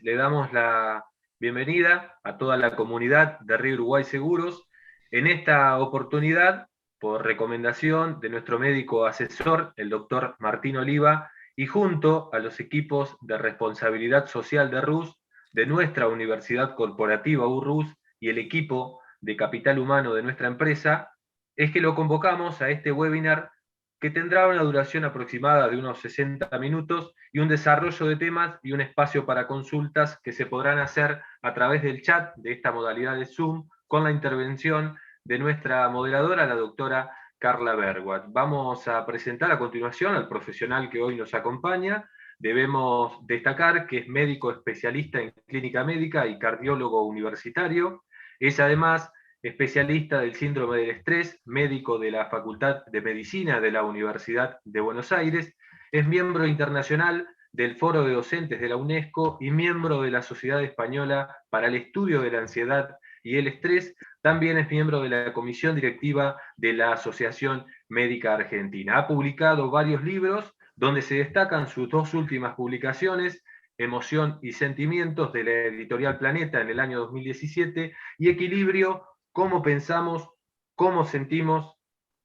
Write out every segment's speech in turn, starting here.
le damos la bienvenida a toda la comunidad de Río Uruguay Seguros. En esta oportunidad, por recomendación de nuestro médico asesor, el doctor Martín Oliva, y junto a los equipos de responsabilidad social de RUS, de nuestra Universidad Corporativa URUS y el equipo de capital humano de nuestra empresa, es que lo convocamos a este webinar que tendrá una duración aproximada de unos 60 minutos y un desarrollo de temas y un espacio para consultas que se podrán hacer a través del chat de esta modalidad de Zoom con la intervención de nuestra moderadora, la doctora Carla Bergwat. Vamos a presentar a continuación al profesional que hoy nos acompaña. Debemos destacar que es médico especialista en clínica médica y cardiólogo universitario. Es además especialista del síndrome del estrés, médico de la Facultad de Medicina de la Universidad de Buenos Aires, es miembro internacional del Foro de Docentes de la UNESCO y miembro de la Sociedad Española para el Estudio de la Ansiedad y el Estrés. También es miembro de la comisión directiva de la Asociación Médica Argentina. Ha publicado varios libros donde se destacan sus dos últimas publicaciones, Emoción y Sentimientos, de la editorial Planeta en el año 2017, y Equilibrio, cómo pensamos, cómo sentimos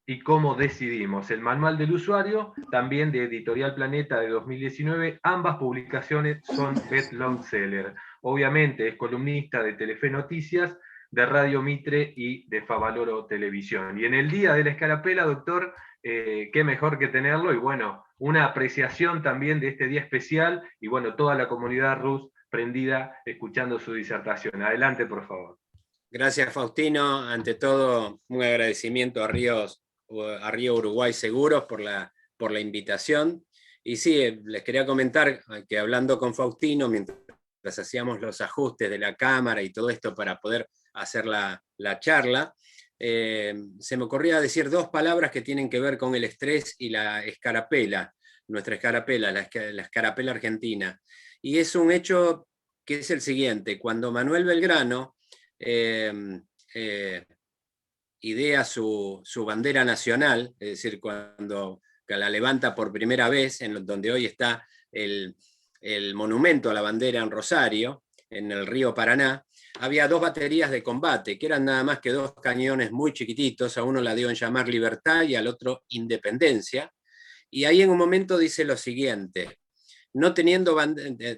y cómo decidimos. El manual del usuario, también de Editorial Planeta de 2019, ambas publicaciones son best-long seller. Obviamente es columnista de Telefe Noticias, de Radio Mitre y de Favaloro Televisión. Y en el día de la escarapela, doctor, qué mejor que tenerlo, y bueno, una apreciación también de este día especial, y bueno, toda la comunidad RUS prendida escuchando su disertación. Adelante, por favor. Gracias, Faustino. Ante todo, un agradecimiento a Río Uruguay Seguros por la invitación. Y sí, les quería comentar que hablando con Faustino, mientras hacíamos los ajustes de la cámara y todo esto para poder hacer la charla, se me ocurría decir dos palabras que tienen que ver con el estrés y la escarapela, nuestra escarapela, la escarapela argentina. Y es un hecho que es el siguiente: cuando Manuel Belgrano idea su bandera nacional, es decir, cuando la levanta por primera vez, en donde hoy está el monumento a la bandera en Rosario, en el río Paraná, había dos baterías de combate, que eran nada más que dos cañones muy chiquititos. A uno la dio en llamar Libertad y al otro Independencia, y ahí en un momento dice lo siguiente: no teniendo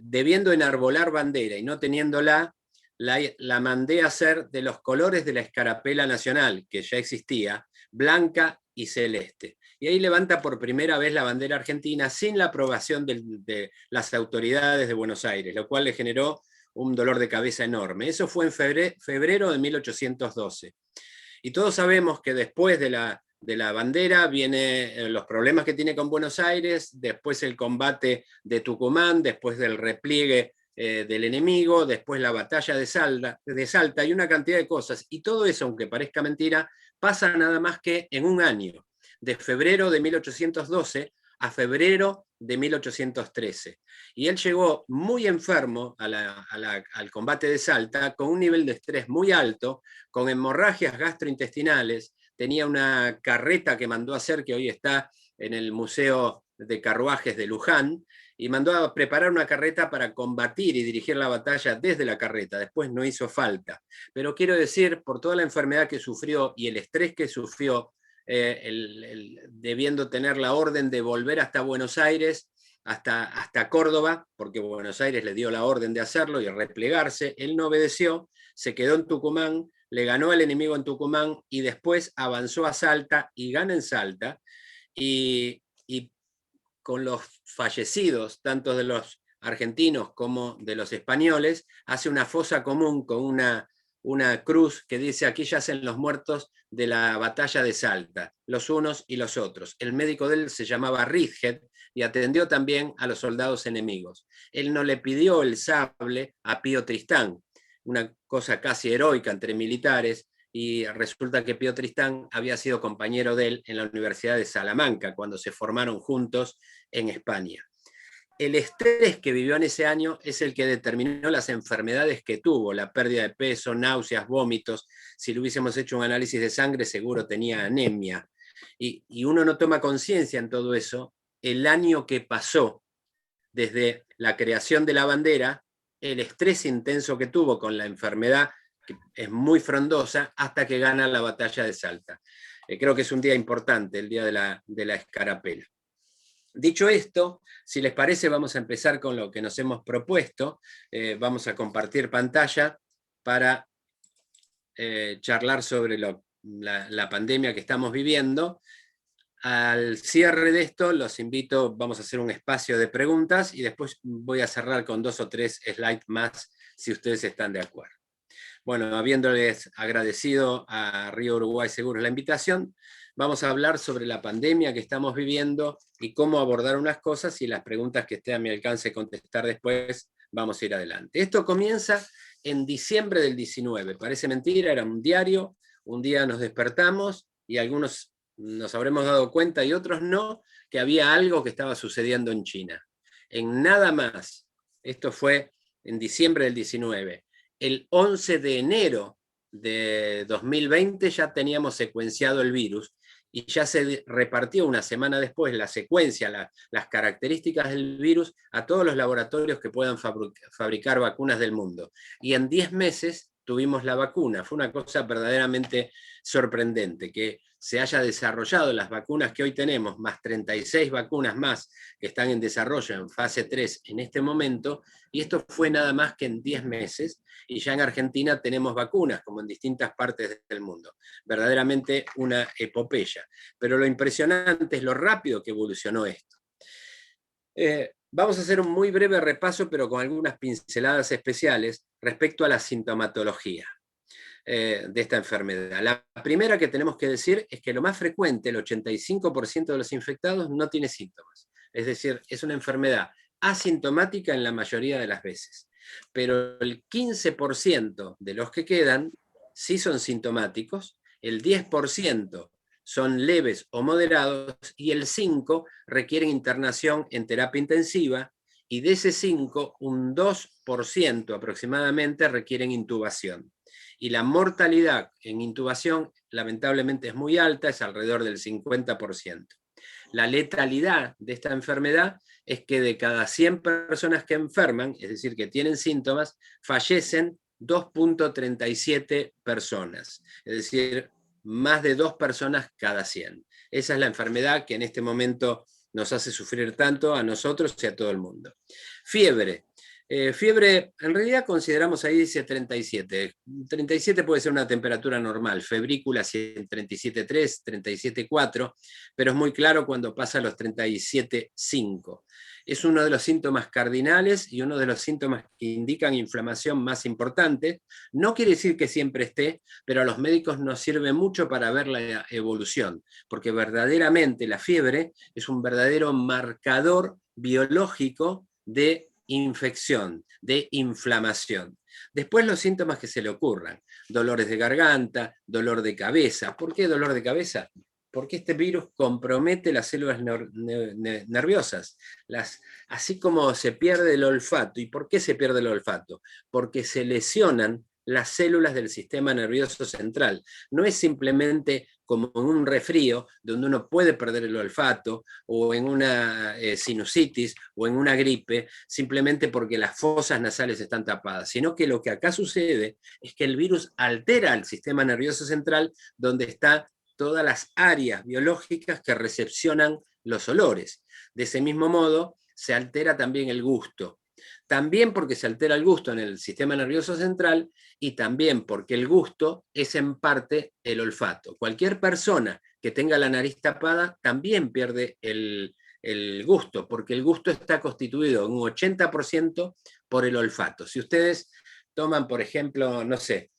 debiendo enarbolar bandera y no teniéndola, la mandé a hacer de los colores de la escarapela nacional, que ya existía, blanca y celeste. Y ahí levanta por primera vez la bandera argentina sin la aprobación de las autoridades de Buenos Aires, lo cual le generó un dolor de cabeza enorme. Eso fue en febrero de 1812. Y todos sabemos que después de la bandera vienen los problemas que tiene con Buenos Aires, después el combate de Tucumán, después del repliegue del enemigo, después la batalla de Salta y una cantidad de cosas. Y todo eso, aunque parezca mentira, pasa nada más que en un año, de febrero de 1812 a febrero de 1813. Y él llegó muy enfermo al combate de Salta, con un nivel de estrés muy alto, con hemorragias gastrointestinales. Tenía una carreta que mandó a hacer, que hoy está en el Museo de Carruajes de Luján, y mandó a preparar una carreta para combatir y dirigir la batalla desde la carreta. Después no hizo falta. Pero quiero decir, por toda la enfermedad que sufrió y el estrés que sufrió, debiendo tener la orden de volver hasta Buenos Aires, hasta Córdoba, porque Buenos Aires le dio la orden de hacerlo y replegarse, él no obedeció, se quedó en Tucumán, le ganó al enemigo en Tucumán y después avanzó a Salta y gana en Salta, y con los fallecidos, tanto de los argentinos como de los españoles, hace una fosa común con una cruz que dice: aquí yacen los muertos de la batalla de Salta, los unos y los otros. El médico de él se llamaba Ridhead y atendió también a los soldados enemigos. Él no le pidió el sable a Pío Tristán, una cosa casi heroica entre militares, y resulta que Pío Tristán había sido compañero de él en la Universidad de Salamanca, cuando se formaron juntos en España. El estrés que vivió en ese año es el que determinó las enfermedades que tuvo: la pérdida de peso, náuseas, vómitos. Si le hubiésemos hecho un análisis de sangre, seguro tenía anemia. Y uno no toma conciencia en todo eso el año que pasó desde la creación de la bandera el estrés intenso que tuvo con la enfermedad, que es muy frondosa, hasta que gana la batalla de Salta. Creo que es un día importante, el día de la escarapela. Dicho esto, si les parece, vamos a empezar con lo que nos hemos propuesto. Vamos a compartir pantalla para charlar sobre la pandemia que estamos viviendo. Al cierre de esto, los invito, vamos a hacer un espacio de preguntas y después voy a cerrar con 2 o 3 slides más, si ustedes están de acuerdo. Bueno, habiéndoles agradecido a Río Uruguay Seguros la invitación, vamos a hablar sobre la pandemia que estamos viviendo y cómo abordar unas cosas, y las preguntas que esté a mi alcance contestar después, vamos a ir adelante. Esto comienza en diciembre del 19, parece mentira, era un diario, un día nos despertamos y algunos nos habremos dado cuenta y otros no, que había algo que estaba sucediendo en China. En nada más, esto fue en diciembre del 19, el 11 de enero de 2020 ya teníamos secuenciado el virus y ya se repartió una semana después la secuencia, las características del virus a todos los laboratorios que puedan fabricar vacunas del mundo. Y en 10 meses tuvimos la vacuna. Fue una cosa verdaderamente sorprendente que se haya desarrollado las vacunas que hoy tenemos, más 36 vacunas más que están en desarrollo en fase 3 en este momento, y esto fue nada más que en 10 meses, y ya en Argentina tenemos vacunas, como en distintas partes del mundo. Verdaderamente una epopeya. Pero lo impresionante es lo rápido que evolucionó esto. Vamos a hacer un muy breve repaso, pero con algunas pinceladas especiales respecto a la sintomatología de esta enfermedad. La primera que tenemos que decir es que lo más frecuente, el 85% de los infectados, no tiene síntomas. Es decir, es una enfermedad asintomática en la mayoría de las veces. Pero el 15% de los que quedan sí son sintomáticos, el 10% son leves o moderados y el 5% requieren internación en terapia intensiva, y de ese 5%, un 2% aproximadamente requieren intubación. Y la mortalidad en intubación lamentablemente es muy alta, es alrededor del 50%. La letalidad de esta enfermedad es que de cada 100 personas que enferman, es decir, que tienen síntomas, fallecen 2.37 personas, es decir, más de 2 personas cada 100. Esa es la enfermedad que en este momento nos hace sufrir tanto a nosotros y a todo el mundo. Fiebre. Fiebre, en realidad consideramos ahí, dice 37. 37 puede ser una temperatura normal, febrícula 37,3, 37,4, pero es muy claro cuando pasa a los 37,5. Es uno de los síntomas cardinales y uno de los síntomas que indican inflamación más importante. No quiere decir que siempre esté, pero a los médicos nos sirve mucho para ver la evolución, porque verdaderamente la fiebre es un verdadero marcador biológico de infección, de inflamación. Después los síntomas que se le ocurran: dolores de garganta, dolor de cabeza. ¿Por qué dolor de cabeza? Porque este virus compromete las células nerviosas, así como se pierde el olfato. ¿Y por qué se pierde el olfato? Porque se lesionan las células del sistema nervioso central. No es simplemente como en un resfrío, donde uno puede perder el olfato, o en una sinusitis, o en una gripe, simplemente porque las fosas nasales están tapadas, sino que lo que acá sucede es que el virus altera el sistema nervioso central, donde están todas las áreas biológicas que recepcionan los olores. De ese mismo modo, se altera también el gusto. También porque se altera el gusto en el sistema nervioso central, y también porque el gusto es en parte el olfato. Cualquier persona que tenga la nariz tapada también pierde el gusto, porque el gusto está constituido en un 80% por el olfato. Si ustedes toman, por ejemplo, no sé,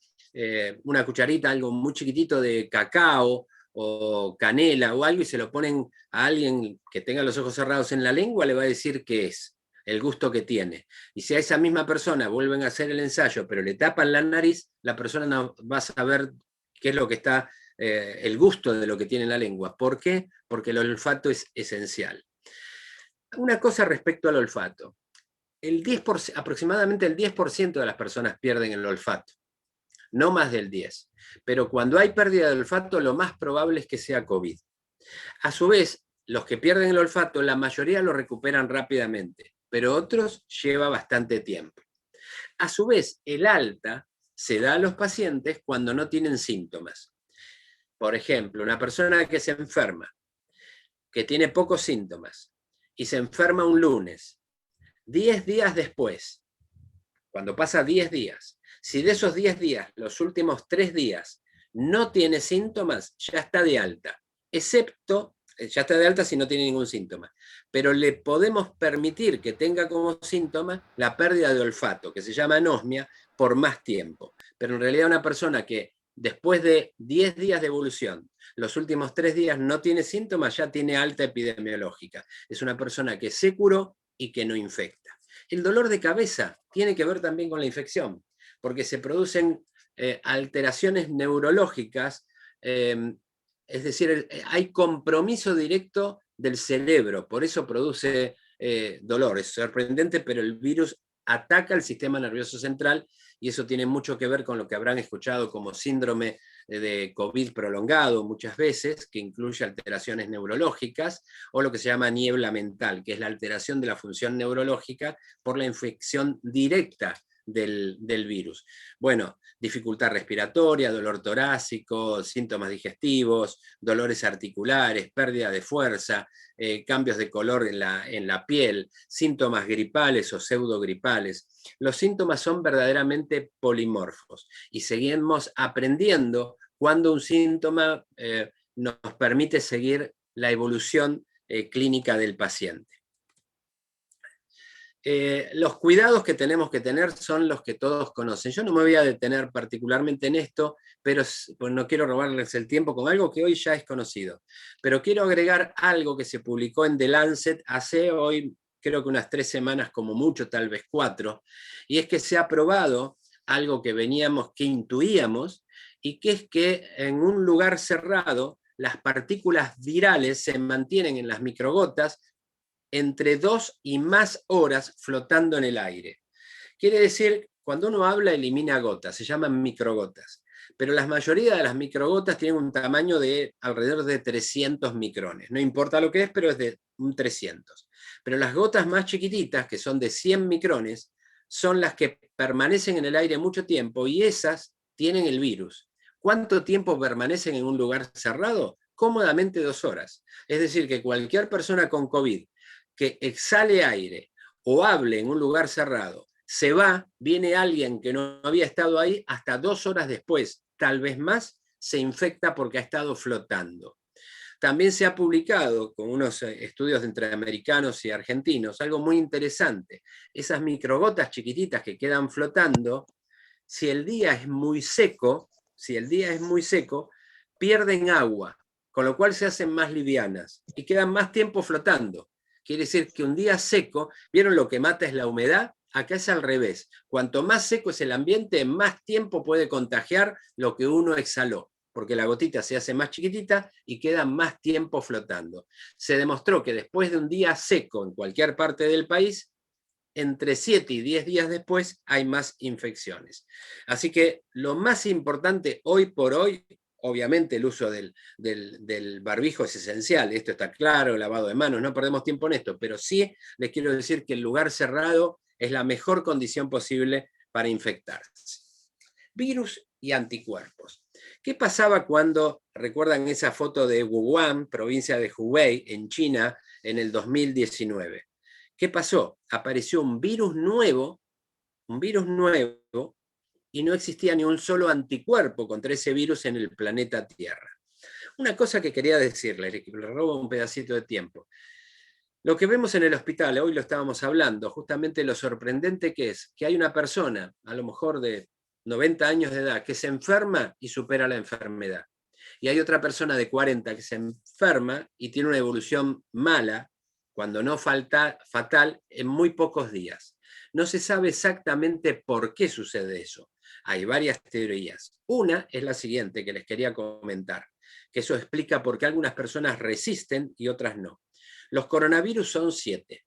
una cucharita, algo muy chiquitito de cacao o canela o algo, y se lo ponen a alguien que tenga los ojos cerrados en la lengua, le va a decir qué es, el gusto que tiene. Y si a esa misma persona vuelven a hacer el ensayo, pero le tapan la nariz, la persona no va a saber qué es lo que está, el gusto de lo que tiene en la lengua. ¿Por qué? Porque el olfato es esencial. Una cosa respecto al olfato. Aproximadamente el 10% de las personas pierden el olfato, no más del 10%. Pero cuando hay pérdida de olfato, lo más probable es que sea COVID. A su vez, los que pierden el olfato, la mayoría lo recuperan rápidamente, pero otros lleva bastante tiempo. A su vez, el alta se da a los pacientes cuando no tienen síntomas. Por ejemplo, una persona que se enferma, que tiene pocos síntomas, y se enferma un lunes, 10 días después, cuando pasa 10 días, si de esos 10 días, los últimos 3 días, no tiene síntomas, ya está de alta, excepto, ya está de alta si no tiene ningún síntoma, pero le podemos permitir que tenga como síntoma la pérdida de olfato, que se llama anosmia, por más tiempo. Pero en realidad una persona que después de 10 días de evolución, los últimos 3 días no tiene síntomas, ya tiene alta epidemiológica. Es una persona que se curó y que no infecta. El dolor de cabeza tiene que ver también con la infección, porque se producen alteraciones neurológicas, es decir, hay compromiso directo del cerebro, por eso produce dolor. Es sorprendente, pero el virus ataca el sistema nervioso central y eso tiene mucho que ver con lo que habrán escuchado como síndrome de COVID prolongado muchas veces, que incluye alteraciones neurológicas, o lo que se llama niebla mental, que es la alteración de la función neurológica por la infección directa del virus. Bueno, dificultad respiratoria, dolor torácico, síntomas digestivos, dolores articulares, pérdida de fuerza, cambios de color en la piel, síntomas gripales o pseudogripales. Los síntomas son verdaderamente polimorfos y seguimos aprendiendo cuando un síntoma nos permite seguir la evolución clínica del paciente. Los cuidados que tenemos que tener son los que todos conocen. Yo no me voy a detener particularmente en esto, pero pues no quiero robarles el tiempo con algo que hoy ya es conocido. Pero quiero agregar algo que se publicó en The Lancet hace hoy, creo que unas 3 semanas como mucho, tal vez 4, y es que se ha probado algo que intuíamos, y que es que en un lugar cerrado las partículas virales se mantienen en las microgotas entre 2 y más horas flotando en el aire. Quiere decir, cuando uno habla elimina gotas, se llaman microgotas, pero la mayoría de las microgotas tienen un tamaño de alrededor de 300 micrones. No importa lo que es, pero es de un 300. Pero las gotas más chiquititas, que son de 100 micrones, son las que permanecen en el aire mucho tiempo y esas tienen el virus. ¿Cuánto tiempo permanecen en un lugar cerrado? Cómodamente 2 horas. Es decir, que cualquier persona con COVID que exhale aire o hable en un lugar cerrado, se va, viene alguien que no había estado ahí, hasta 2 horas después, tal vez más, se infecta porque ha estado flotando. También se ha publicado con unos estudios entre americanos y argentinos algo muy interesante. Esas microgotas chiquititas que quedan flotando, si el día es muy seco, pierden agua, con lo cual se hacen más livianas y quedan más tiempo flotando. Quiere decir que un día seco, ¿vieron lo que mata es la humedad? Acá es al revés. Cuanto más seco es el ambiente, más tiempo puede contagiar lo que uno exhaló, porque la gotita se hace más chiquitita y queda más tiempo flotando. Se demostró que después de un día seco en cualquier parte del país, entre 7 y 10 días después hay más infecciones. Así que lo más importante hoy por hoy, obviamente el uso del barbijo es esencial, esto está claro, lavado de manos, no perdemos tiempo en esto, pero sí les quiero decir que el lugar cerrado es la mejor condición posible para infectarse. Virus y anticuerpos. ¿Qué pasaba cuando, recuerdan esa foto de Wuhan, provincia de Hubei, en China, en el 2019? ¿Qué pasó? Apareció un virus nuevo, y no existía ni un solo anticuerpo contra ese virus en el planeta Tierra. Una cosa que quería decirles, le robo un pedacito de tiempo. Lo que vemos en el hospital, hoy lo estábamos hablando, justamente lo sorprendente que es que hay una persona, a lo mejor de 90 años de edad, que se enferma y supera la enfermedad. Y hay otra persona de 40 que se enferma y tiene una evolución mala, cuando no fatal, en muy pocos días. No se sabe exactamente por qué sucede eso. Hay varias teorías. Una es la siguiente que les quería comentar, que eso explica por qué algunas personas resisten y otras no. Los coronavirus son 7.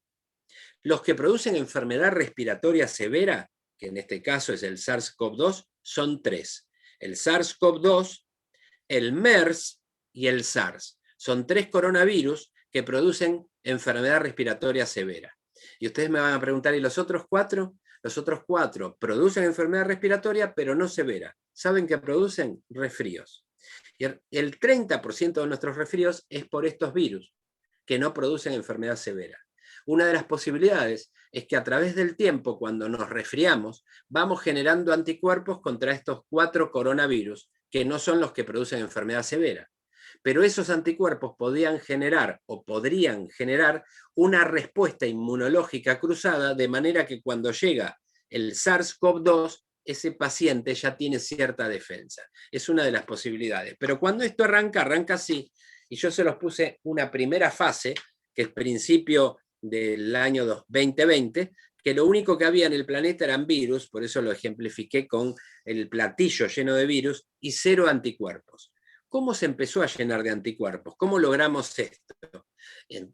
Los que producen enfermedad respiratoria severa, que en este caso es el SARS-CoV-2, son 3. El SARS-CoV-2, el MERS y el SARS. Son 3 coronavirus que producen enfermedad respiratoria severa. Y ustedes me van a preguntar, ¿y los otros 4? Los otros 4 producen enfermedad respiratoria, pero no severa. ¿Saben qué producen? Resfríos. Y el 30% de nuestros resfríos es por estos virus, que no producen enfermedad severa. Una de las posibilidades es que a través del tiempo, cuando nos resfriamos, vamos generando anticuerpos contra estos 4 coronavirus, que no son los que producen enfermedad severa. Pero esos anticuerpos podrían generar una respuesta inmunológica cruzada, de manera que cuando llega el SARS-CoV-2, ese paciente ya tiene cierta defensa. Es una de las posibilidades. Pero cuando esto arranca así, y yo se los puse una primera fase, que es principio del año 2020, que lo único que había en el planeta eran virus, por eso lo ejemplifiqué con el platillo lleno de virus, y 0 anticuerpos. ¿Cómo se empezó a llenar de anticuerpos? ¿Cómo logramos esto?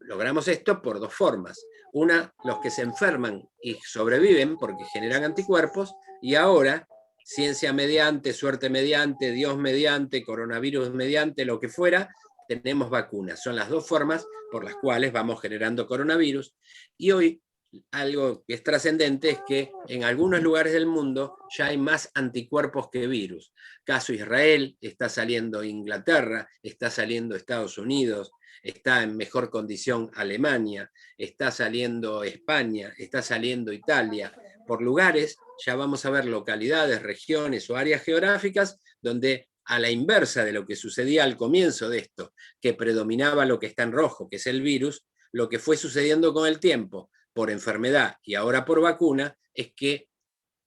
Logramos esto por 2 formas. Una, los que se enferman y sobreviven porque generan anticuerpos, y ahora, ciencia mediante, suerte mediante, Dios mediante, coronavirus mediante, lo que fuera, tenemos vacunas. Son las 2 formas por las cuales vamos generando coronavirus. Y hoy, algo que es trascendente es que en algunos lugares del mundo ya hay más anticuerpos que virus. Caso Israel, está saliendo Inglaterra, está saliendo Estados Unidos, está en mejor condición Alemania, está saliendo España, está saliendo Italia. Por lugares ya vamos a ver localidades, regiones o áreas geográficas donde, a la inversa de lo que sucedía al comienzo de esto, que predominaba lo que está en rojo, que es el virus, lo que fue sucediendo con el tiempo, por enfermedad y ahora por vacuna, es que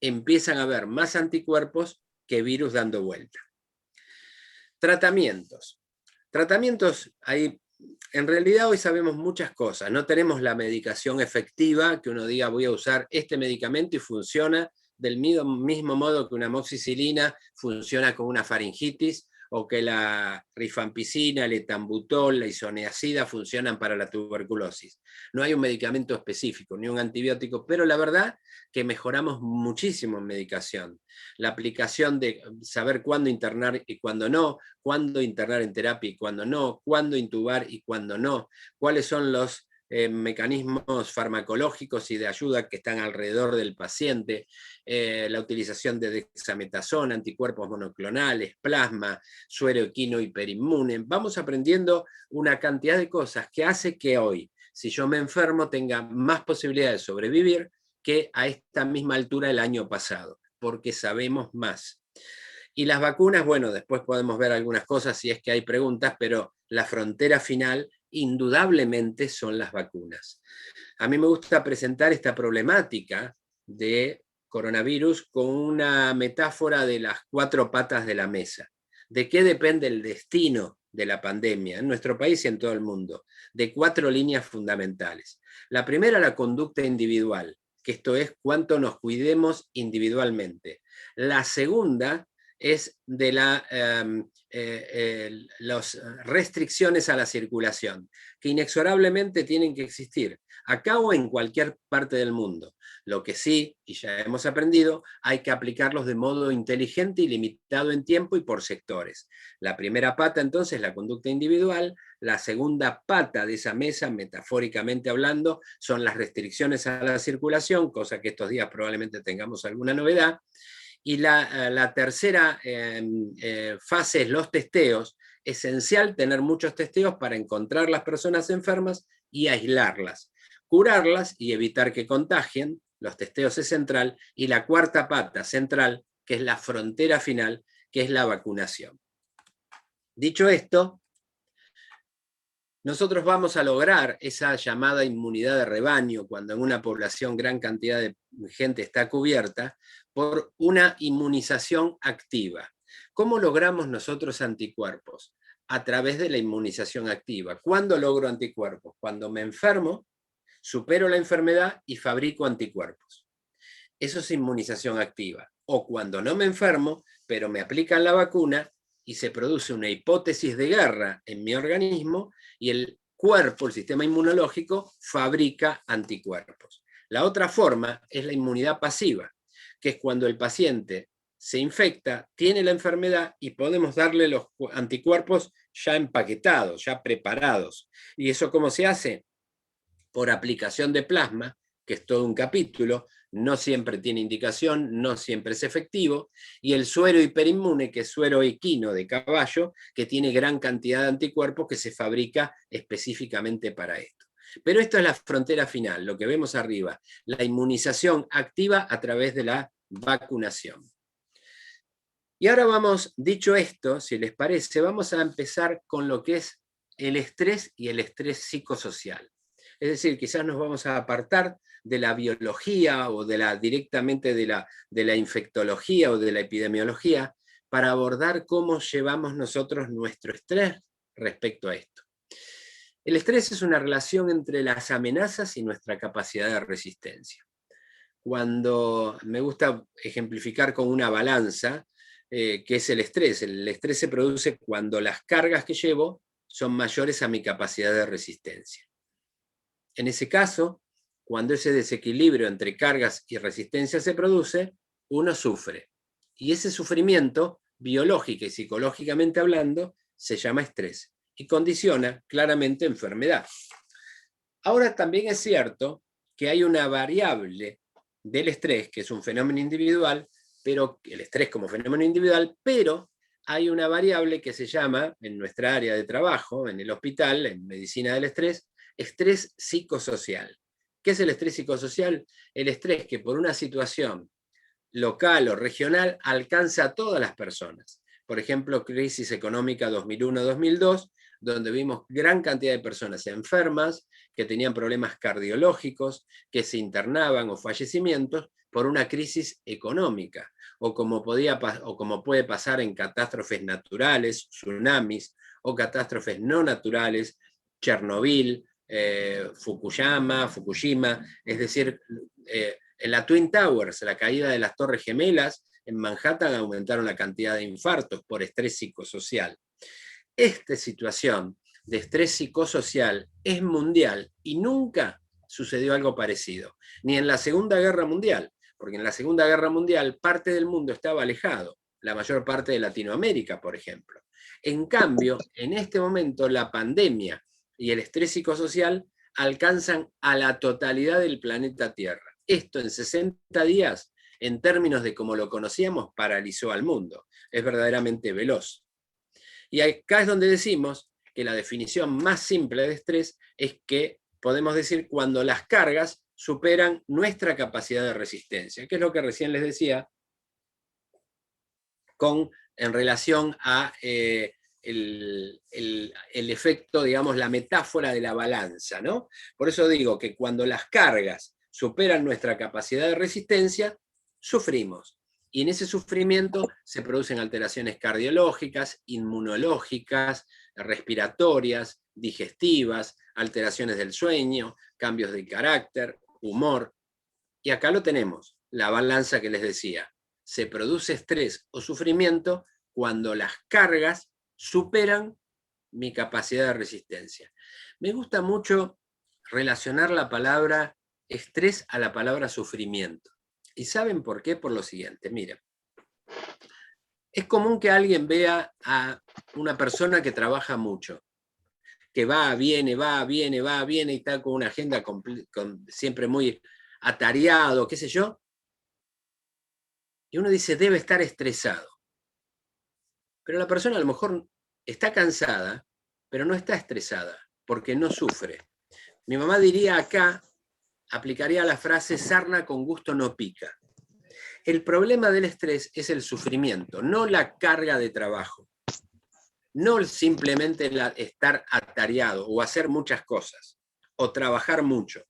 empiezan a haber más anticuerpos que virus dando vuelta. Tratamientos. Tratamientos, en realidad hoy sabemos muchas cosas. No tenemos la medicación efectiva, que uno diga voy a usar este medicamento y funciona del mismo modo que una amoxicilina funciona con una faringitis, o que la rifampicina, el etambutol, la isoniazida funcionan para la tuberculosis. No hay un medicamento específico, ni un antibiótico, pero la verdad que mejoramos muchísimo en medicación. La aplicación de saber cuándo internar y cuándo no, cuándo internar en terapia y cuándo no, cuándo intubar y cuándo no, cuáles son los mecanismos farmacológicos y de ayuda que están alrededor del paciente, la utilización de dexametasona, anticuerpos monoclonales, plasma, suero equino hiperinmune. Vamos aprendiendo una cantidad de cosas que hace que hoy, si yo me enfermo, tenga más posibilidad de sobrevivir que a esta misma altura el año pasado, porque sabemos más. Y las vacunas, bueno, después podemos ver algunas cosas si es que hay preguntas, pero la frontera final indudablemente son las vacunas. A mí me gusta presentar esta problemática de coronavirus con una metáfora de las 4 patas de la mesa. ¿De qué depende el destino de la pandemia en nuestro país y en todo el mundo? De 4 líneas fundamentales. La primera, la conducta individual, que esto es cuánto nos cuidemos individualmente. La segunda es de las restricciones a la circulación, que inexorablemente tienen que existir, acá o en cualquier parte del mundo. Lo que sí, y ya hemos aprendido, hay que aplicarlos de modo inteligente y limitado en tiempo y por sectores. La primera pata, entonces, la conducta individual. La segunda pata de esa mesa, metafóricamente hablando, son las restricciones a la circulación, cosa que estos días probablemente tengamos alguna novedad. Y la tercera fase es los testeos. Esencial tener muchos testeos para encontrar las personas enfermas y aislarlas. Curarlas y evitar que contagien, los testeos es central. Y la cuarta pata central, que es la frontera final, que es la vacunación. Dicho esto, nosotros vamos a lograr esa llamada inmunidad de rebaño cuando en una población gran cantidad de gente está cubierta por una inmunización activa. ¿Cómo logramos nosotros anticuerpos? A través de la inmunización activa. ¿Cuándo logro anticuerpos? Cuando me enfermo, supero la enfermedad y fabrico anticuerpos. Eso es inmunización activa. O cuando no me enfermo, pero me aplican la vacuna y se produce una hipótesis de guerra en mi organismo y el cuerpo, el sistema inmunológico, fabrica anticuerpos. La otra forma es la inmunidad pasiva, que es cuando el paciente se infecta, tiene la enfermedad y podemos darle los anticuerpos ya empaquetados, ya preparados. ¿Y eso cómo se hace? Por aplicación de plasma, que es todo un capítulo. no siempre tiene indicación, no siempre es efectivo, y el suero hiperinmune, que es suero equino de caballo, que tiene gran cantidad de anticuerpos que se fabrica específicamente para esto. Pero esto es la frontera final, lo que vemos arriba, la inmunización activa a través de la vacunación. Y ahora vamos, dicho esto, si les parece, vamos a empezar con lo que es el estrés y el estrés psicosocial. Es decir, quizás nos vamos a apartar de la biología o directamente de la infectología o de la epidemiología para abordar cómo llevamos nosotros nuestro estrés respecto a esto. El estrés es una relación entre las amenazas y nuestra capacidad de resistencia. Cuando me gusta ejemplificar con una balanza, que es el estrés. El estrés se produce cuando las cargas que llevo son mayores a mi capacidad de resistencia. En ese caso, cuando ese desequilibrio entre cargas y resistencia se produce, uno sufre. Y ese sufrimiento, biológica y psicológicamente hablando, se llama estrés y condiciona claramente enfermedad. Ahora también es cierto que hay una variable del estrés, que es un fenómeno individual, pero el estrés como fenómeno individual, pero hay una variable que se llama, en nuestra área de trabajo, en el hospital, en medicina del estrés psicosocial. ¿Qué es el estrés psicosocial? El estrés que por una situación local o regional alcanza a todas las personas. Por ejemplo, crisis económica 2001-2002, donde vimos gran cantidad de personas enfermas, que tenían problemas cardiológicos, que se internaban o fallecimientos por una crisis económica, o como puede pasar en catástrofes naturales, tsunamis, o catástrofes no naturales, Chernobyl, Fukushima, es decir, en la Twin Towers, la caída de las Torres Gemelas, en Manhattan aumentaron la cantidad de infartos por estrés psicosocial. Esta situación de estrés psicosocial es mundial y nunca sucedió algo parecido, ni en la Segunda Guerra Mundial, porque en la Segunda Guerra Mundial parte del mundo estaba alejado, la mayor parte de Latinoamérica, por ejemplo. En cambio, en este momento la pandemia y el estrés psicosocial alcanzan a la totalidad del planeta Tierra. Esto en 60 días, en términos de cómo lo conocíamos, paralizó al mundo. Es verdaderamente veloz. Y acá es donde decimos que la definición más simple de estrés es que podemos decir cuando las cargas superan nuestra capacidad de resistencia, que es lo que recién les decía en relación a el efecto, digamos, la metáfora de la balanza, ¿no? Por eso digo que cuando las cargas superan nuestra capacidad de resistencia, sufrimos. Y en ese sufrimiento se producen alteraciones cardiológicas, inmunológicas, respiratorias, digestivas, alteraciones del sueño, cambios de carácter, humor. Y acá lo tenemos, la balanza que les decía. Se produce estrés o sufrimiento cuando las cargas superan mi capacidad de resistencia. Me gusta mucho relacionar la palabra estrés a la palabra sufrimiento. ¿Y saben por qué? Por lo siguiente, miren. Es común que alguien vea a una persona que trabaja mucho, que viene y está con una agenda siempre muy atareado, qué sé yo. Y uno dice, debe estar estresado. Pero la persona a lo mejor está cansada, pero no está estresada, porque no sufre. Mi mamá diría acá, aplicaría la frase, sarna con gusto no pica. El problema del estrés es el sufrimiento, no la carga de trabajo. No simplemente estar atareado o hacer muchas cosas, o trabajar mucho.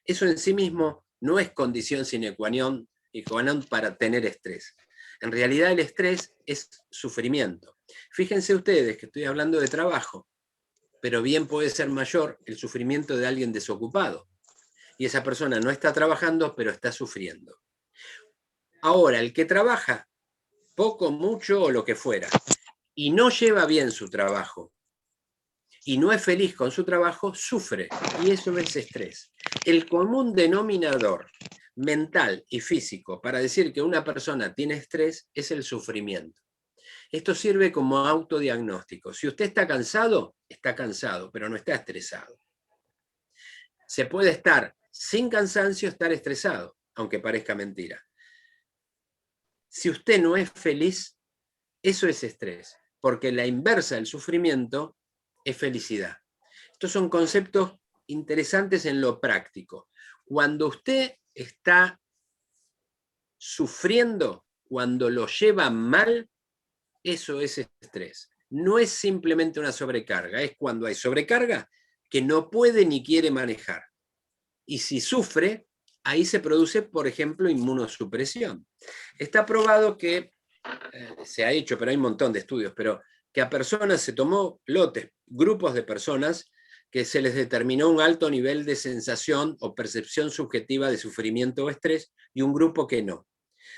Eso en sí mismo no es condición sine qua non para tener estrés. En realidad el estrés es sufrimiento. Fíjense ustedes que estoy hablando de trabajo, pero bien puede ser mayor el sufrimiento de alguien desocupado. Y esa persona no está trabajando, pero está sufriendo. Ahora, el que trabaja, poco, mucho o lo que fuera, y no lleva bien su trabajo, y no es feliz con su trabajo, sufre. Y eso es estrés. El común denominador mental y físico para decir que una persona tiene estrés es el sufrimiento. Esto sirve como autodiagnóstico. Si usted está cansado, pero no está estresado. Se puede estar sin cansancio, estar estresado. aunque parezca mentira. Si usted no es feliz, eso es estrés, porque la inversa del sufrimiento es felicidad. Estos son conceptos interesantes en lo práctico. Cuando usted está sufriendo, cuando lo lleva mal, eso es estrés. No es simplemente una sobrecarga, es cuando hay sobrecarga que no puede ni quiere manejar. Y si sufre, ahí se produce, por ejemplo, inmunosupresión. Está probado que, se ha hecho, pero hay un montón de estudios, pero que a personas se tomó lotes, grupos de personas que se les determinó un alto nivel de sensación o percepción subjetiva de sufrimiento o estrés y un grupo que no.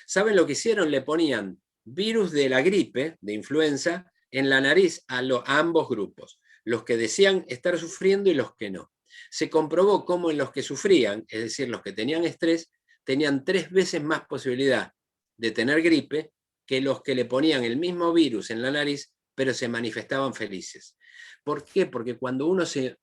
¿Saben lo que hicieron? Le ponían virus de la gripe, de influenza, en la nariz a ambos grupos, los que decían estar sufriendo y los que no. Se comprobó cómo en los que sufrían, es decir, los que tenían estrés, tenían 3 veces más posibilidad de tener gripe que los que le ponían el mismo virus en la nariz, pero se manifestaban felices. ¿Por qué? Porque cuando uno se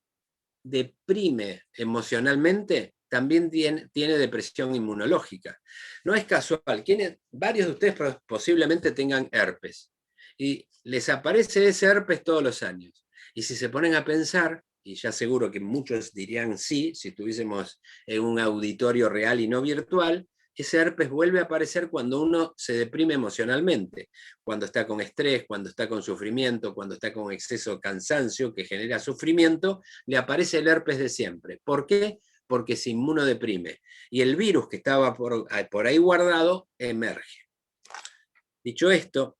deprime emocionalmente, también tiene depresión inmunológica. No es casual. Varios de ustedes posiblemente tengan herpes y les aparece ese herpes todos los años. Y si se ponen a pensar, y ya seguro que muchos dirían sí, si estuviésemos en un auditorio real y no virtual, ese herpes vuelve a aparecer cuando uno se deprime emocionalmente, cuando está con estrés, cuando está con sufrimiento, cuando está con exceso de cansancio que genera sufrimiento, le aparece el herpes de siempre. ¿Por qué? Porque se inmunodeprime. Y el virus que estaba por ahí guardado emerge. Dicho esto,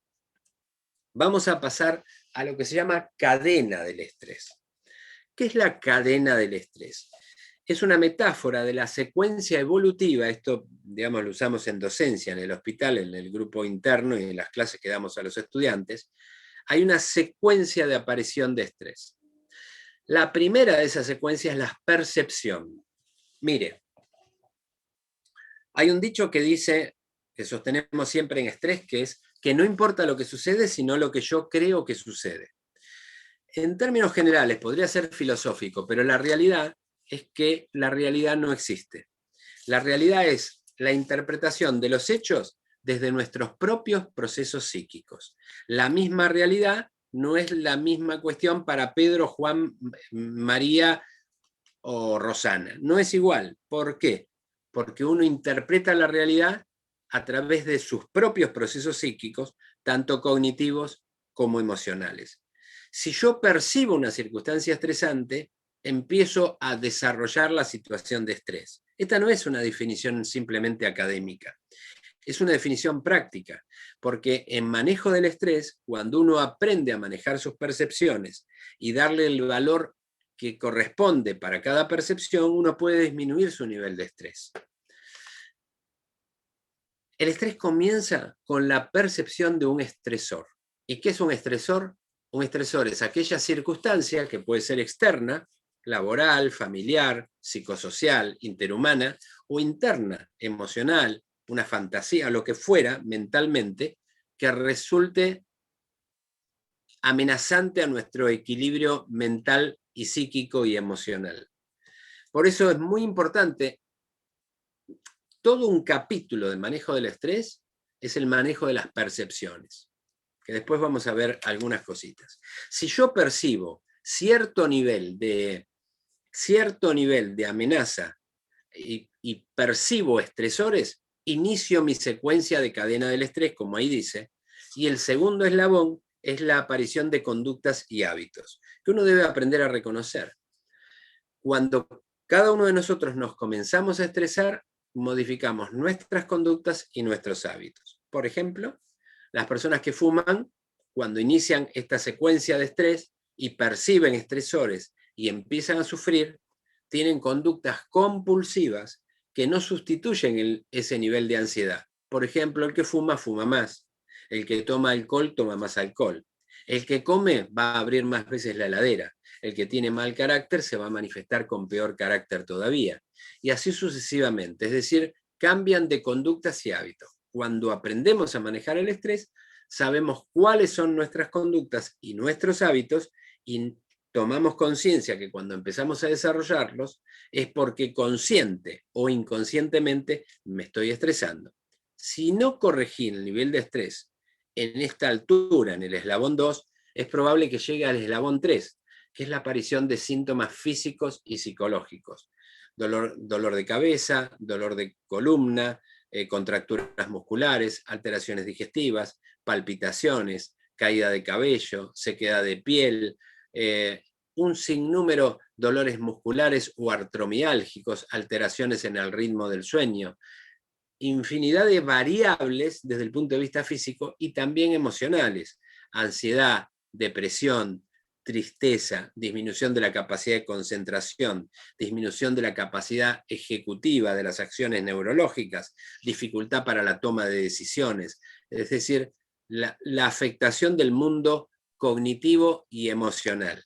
vamos a pasar a lo que se llama cadena del estrés. ¿Qué es la cadena del estrés? Es una metáfora de la secuencia evolutiva, esto, digamos, lo usamos en docencia, en el hospital, en el grupo interno y en las clases que damos a los estudiantes. Hay una secuencia de aparición de estrés. La primera de esas secuencias es la percepción. Mire, hay un dicho que dice, que sostenemos siempre en estrés, que es que no importa lo que sucede, sino lo que yo creo que sucede. En términos generales, podría ser filosófico, pero la realidad es que la realidad no existe. La realidad es la interpretación de los hechos desde nuestros propios procesos psíquicos. La misma realidad no es la misma cuestión para Pedro, Juan, María o Rosana. No es igual. ¿Por qué? Porque uno interpreta la realidad a través de sus propios procesos psíquicos, tanto cognitivos como emocionales. Si yo percibo una circunstancia estresante, empiezo a desarrollar la situación de estrés. Esta no es una definición simplemente académica, es una definición práctica, porque en manejo del estrés, cuando uno aprende a manejar sus percepciones y darle el valor que corresponde para cada percepción, uno puede disminuir su nivel de estrés. El estrés comienza con la percepción de un estresor. ¿Y qué es un estresor? Un estresor es aquella circunstancia que puede ser externa, laboral, familiar, psicosocial, interhumana, o interna, emocional, una fantasía, lo que fuera, mentalmente, que resulte amenazante a nuestro equilibrio mental y psíquico y emocional. Por eso es muy importante, todo un capítulo de manejo del estrés es el manejo de las percepciones, que después vamos a ver algunas cositas. Si yo percibo cierto nivel de amenaza y percibo estresores, inicio mi secuencia de cadena del estrés, como ahí dice, y el segundo eslabón es la aparición de conductas y hábitos, que uno debe aprender a reconocer. Cuando cada uno de nosotros nos comenzamos a estresar, modificamos nuestras conductas y nuestros hábitos. Por ejemplo, las personas que fuman, cuando inician esta secuencia de estrés y perciben estresores y empiezan a sufrir, tienen conductas compulsivas que no sustituyen ese nivel de ansiedad. Por ejemplo, el que fuma, fuma más. El que toma alcohol, toma más alcohol. El que come va a abrir más veces la heladera. El que tiene mal carácter se va a manifestar con peor carácter todavía. Y así sucesivamente. Es decir, cambian de conductas y hábitos. Cuando aprendemos a manejar el estrés, sabemos cuáles son nuestras conductas y nuestros hábitos y tomamos conciencia que cuando empezamos a desarrollarlos es porque consciente o inconscientemente me estoy estresando. Si no corregí el nivel de estrés en esta altura, en el eslabón 2, es probable que llegue al eslabón 3, que es la aparición de síntomas físicos y psicológicos. Dolor de cabeza, dolor de columna, contracturas musculares, alteraciones digestivas, palpitaciones, caída de cabello, sequedad de piel, un sinnúmero de dolores musculares o artromiálgicos, alteraciones en el ritmo del sueño, infinidad de variables desde el punto de vista físico y también emocionales, ansiedad, depresión, tristeza, disminución de la capacidad de concentración, disminución de la capacidad ejecutiva de las acciones neurológicas, dificultad para la toma de decisiones, es decir, la afectación del mundo cognitivo y emocional.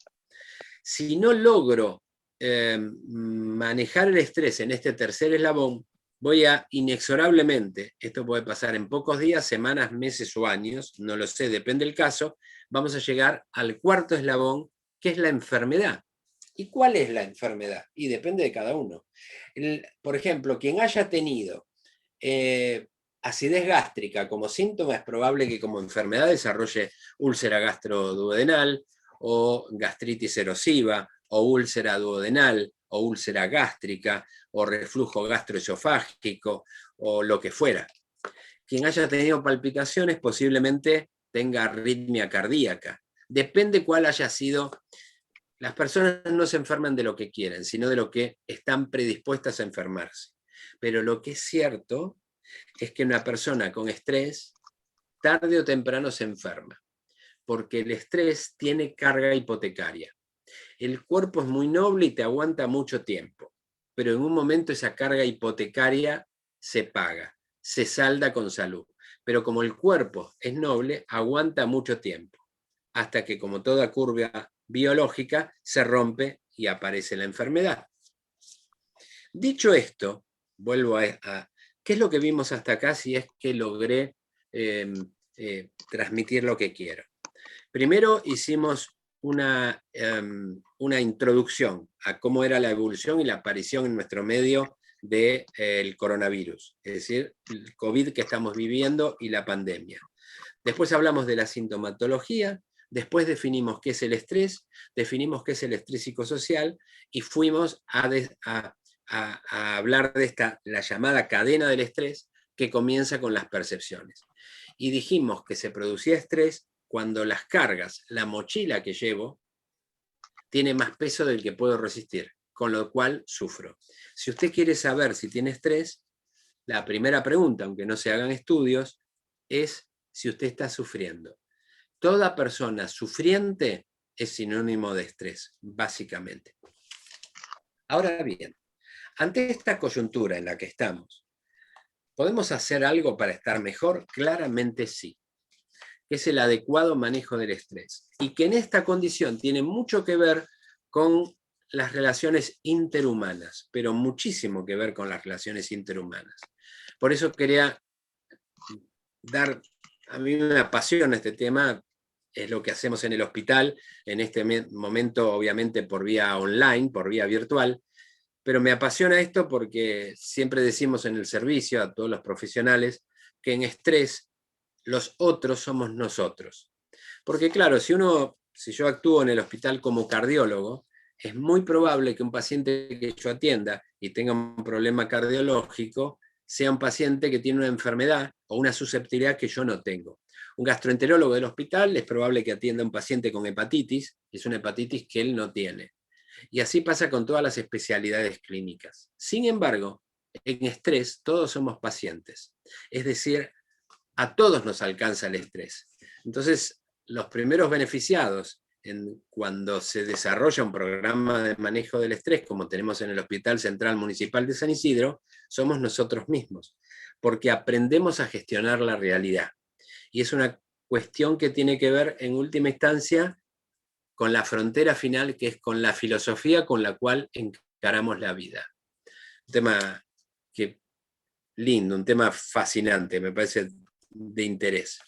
Si no logro manejar el estrés en este tercer eslabón, voy a inexorablemente, esto puede pasar en pocos días, semanas, meses o años, no lo sé, depende del caso, vamos a llegar al cuarto eslabón, que es la enfermedad. ¿Y cuál es la enfermedad? Y depende de cada uno. Por ejemplo, quien haya tenido acidez gástrica como síntoma, es probable que como enfermedad desarrolle úlcera gastroduodenal o gastritis erosiva o úlcera duodenal o úlcera gástrica o reflujo gastroesofágico o lo que fuera. Quien haya tenido palpitaciones posiblemente tenga arritmia cardíaca. Depende cuál haya sido. Las personas no se enferman de lo que quieren, sino de lo que están predispuestas a enfermarse. Pero lo que es cierto es que una persona con estrés, tarde o temprano se enferma, porque el estrés tiene carga hipotecaria. El cuerpo es muy noble y te aguanta mucho tiempo, pero en un momento esa carga hipotecaria se paga, se salda con salud. Pero como el cuerpo es noble, aguanta mucho tiempo, hasta que, como toda curva biológica, se rompe y aparece la enfermedad. Dicho esto, vuelvo a ¿qué es lo que vimos hasta acá si es que logré transmitir lo que quiero? Primero hicimos una introducción a cómo era la evolución y la aparición en nuestro medio del coronavirus, es decir, el COVID que estamos viviendo y la pandemia. Después hablamos de la sintomatología, después definimos qué es el estrés, definimos qué es el estrés psicosocial y fuimos a hablar de la llamada cadena del estrés que comienza con las percepciones. Y dijimos que se producía estrés cuando las cargas, la mochila que llevo, tiene más peso del que puedo resistir, con lo cual sufro. Si usted quiere saber si tiene estrés, la primera pregunta, aunque no se hagan estudios, es si usted está sufriendo. Toda persona sufriente es sinónimo de estrés, básicamente. Ahora bien, ante esta coyuntura en la que estamos, ¿podemos hacer algo para estar mejor? Claramente sí. Es el adecuado manejo del estrés. Y que en esta condición tiene mucho que ver con las relaciones interhumanas, pero muchísimo que ver con las relaciones interhumanas. Por eso quería a mí me apasiona este tema, es lo que hacemos en el hospital, en este momento obviamente por vía online, por vía virtual, pero me apasiona esto porque siempre decimos en el servicio a todos los profesionales que en estrés los otros somos nosotros. Porque claro, si yo actúo en el hospital como cardiólogo, es muy probable que un paciente que yo atienda y tenga un problema cardiológico sea un paciente que tiene una enfermedad o una susceptibilidad que yo no tengo. Un gastroenterólogo del hospital es probable que atienda a un paciente con hepatitis, es una hepatitis que él no tiene. Y así pasa con todas las especialidades clínicas. Sin embargo, en estrés todos somos pacientes. Es decir, a todos nos alcanza el estrés. Entonces, los primeros beneficiados cuando se desarrolla un programa de manejo del estrés, como tenemos en el Hospital Central Municipal de San Isidro, somos nosotros mismos, porque aprendemos a gestionar la realidad. Y es una cuestión que tiene que ver, en última instancia, con la frontera final, que es con la filosofía con la cual encaramos la vida. Un tema lindo, un tema fascinante, me parece de interés.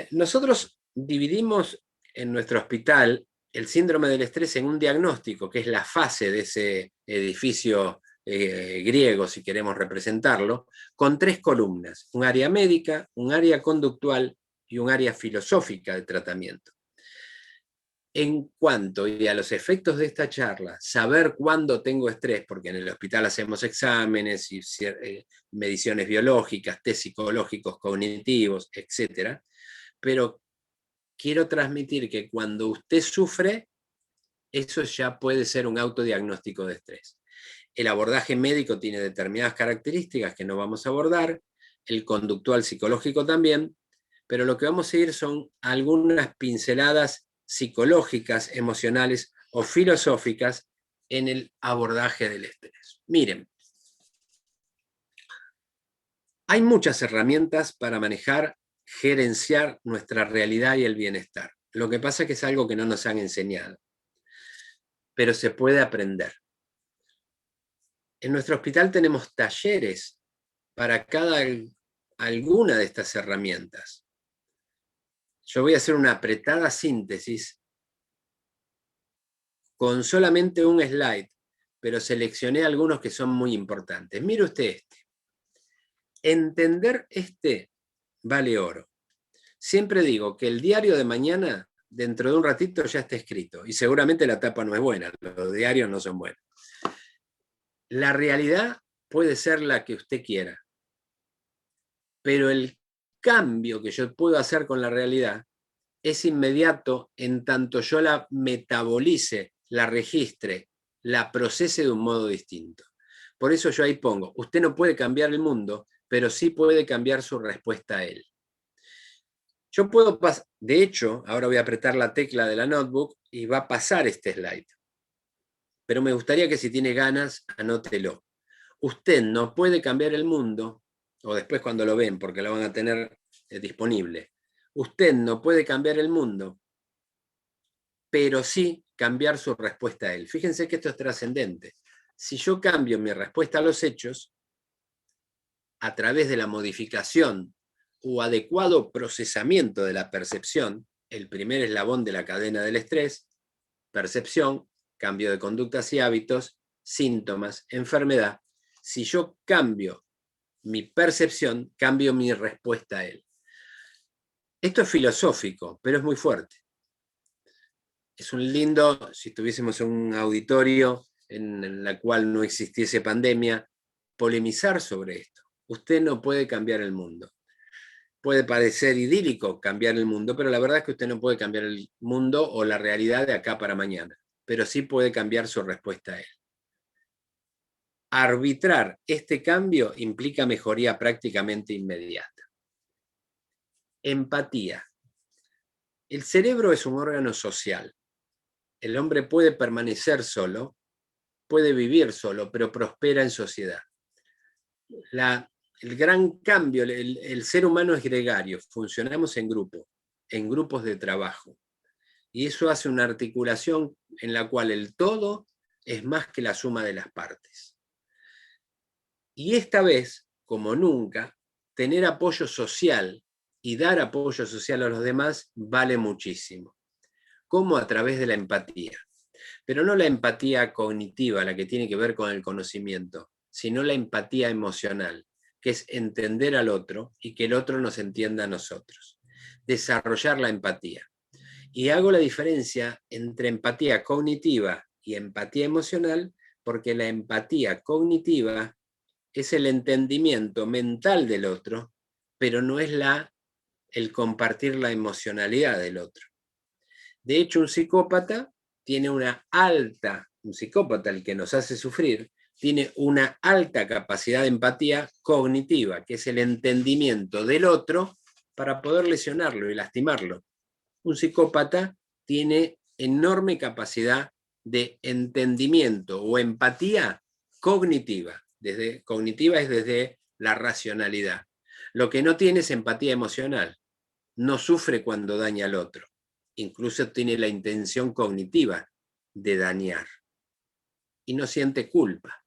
Nosotros dividimos en nuestro hospital el síndrome del estrés en un diagnóstico, que es la fase de ese edificio griego, si queremos representarlo, con 3 columnas: un área médica, un área conductual y un área filosófica de tratamiento. En cuanto a los efectos de esta charla, saber cuándo tengo estrés, porque en el hospital hacemos exámenes y mediciones biológicas, test psicológicos, cognitivos, etc. Pero quiero transmitir que cuando usted sufre, eso ya puede ser un autodiagnóstico de estrés. El abordaje médico tiene determinadas características que no vamos a abordar, el conductual psicológico también, pero lo que vamos a seguir son algunas pinceladas psicológicas, emocionales o filosóficas en el abordaje del estrés. Miren, hay muchas herramientas para manejar, gerenciar nuestra realidad y el bienestar. Lo que pasa es que es algo que no nos han enseñado, pero se puede aprender. En nuestro hospital tenemos talleres para alguna de estas herramientas. Yo voy a hacer una apretada síntesis con solamente un slide, pero seleccioné algunos que son muy importantes. Mire usted este. Entender este vale oro. Siempre digo que el diario de mañana, dentro de un ratito, ya está escrito, y seguramente la tapa no es buena, los diarios no son buenos. La realidad puede ser la que usted quiera, pero el cambio que yo puedo hacer con la realidad es inmediato en tanto yo la metabolice, la registre, la procese de un modo distinto. Por eso yo ahí pongo, usted no puede cambiar el mundo, pero sí puede cambiar su respuesta a él. Yo puedo pasar, de hecho, ahora voy a apretar la tecla de la notebook y va a pasar este slide. Pero me gustaría que si tiene ganas, anótelo. Usted no puede cambiar el mundo, o después cuando lo ven, porque lo van a tener disponible. Usted no puede cambiar el mundo, pero sí cambiar su respuesta a él. Fíjense que esto es trascendente. Si yo cambio mi respuesta a los hechos, a través de la modificación o adecuado procesamiento de la percepción, el primer eslabón de la cadena del estrés, percepción, cambio de conductas y hábitos, síntomas, enfermedad. Si yo cambio mi percepción, cambio mi respuesta a él. Esto es filosófico, pero es muy fuerte. Es un lindo, si estuviésemos en un auditorio en la cual no existiese pandemia, polemizar sobre esto. Usted no puede cambiar el mundo. Puede parecer idílico cambiar el mundo, pero la verdad es que usted no puede cambiar el mundo o la realidad de acá para mañana, pero sí puede cambiar su respuesta a él. Arbitrar este cambio implica mejoría prácticamente inmediata. Empatía. El cerebro es un órgano social. El hombre puede permanecer solo, puede vivir solo, pero prospera en sociedad. El gran cambio, el ser humano es gregario, funcionamos en grupo, en grupos de trabajo. Y eso hace una articulación en la cual el todo es más que la suma de las partes. Y esta vez, como nunca, tener apoyo social y dar apoyo social a los demás vale muchísimo. ¿Cómo? A través de la empatía. Pero no la empatía cognitiva, la que tiene que ver con el conocimiento, sino la empatía emocional, que es entender al otro y que el otro nos entienda a nosotros. Desarrollar la empatía. Y hago la diferencia entre empatía cognitiva y empatía emocional, porque la empatía cognitiva es el entendimiento mental del otro, pero no es el compartir la emocionalidad del otro. De hecho, un psicópata tiene un psicópata, el que nos hace sufrir, tiene una alta capacidad de empatía cognitiva, que es el entendimiento del otro para poder lesionarlo y lastimarlo. Un psicópata tiene enorme capacidad de entendimiento o empatía cognitiva. Cognitiva es desde la racionalidad. Lo que no tiene es empatía emocional. No sufre cuando daña al otro. Incluso tiene la intención cognitiva de dañar. Y no siente culpa.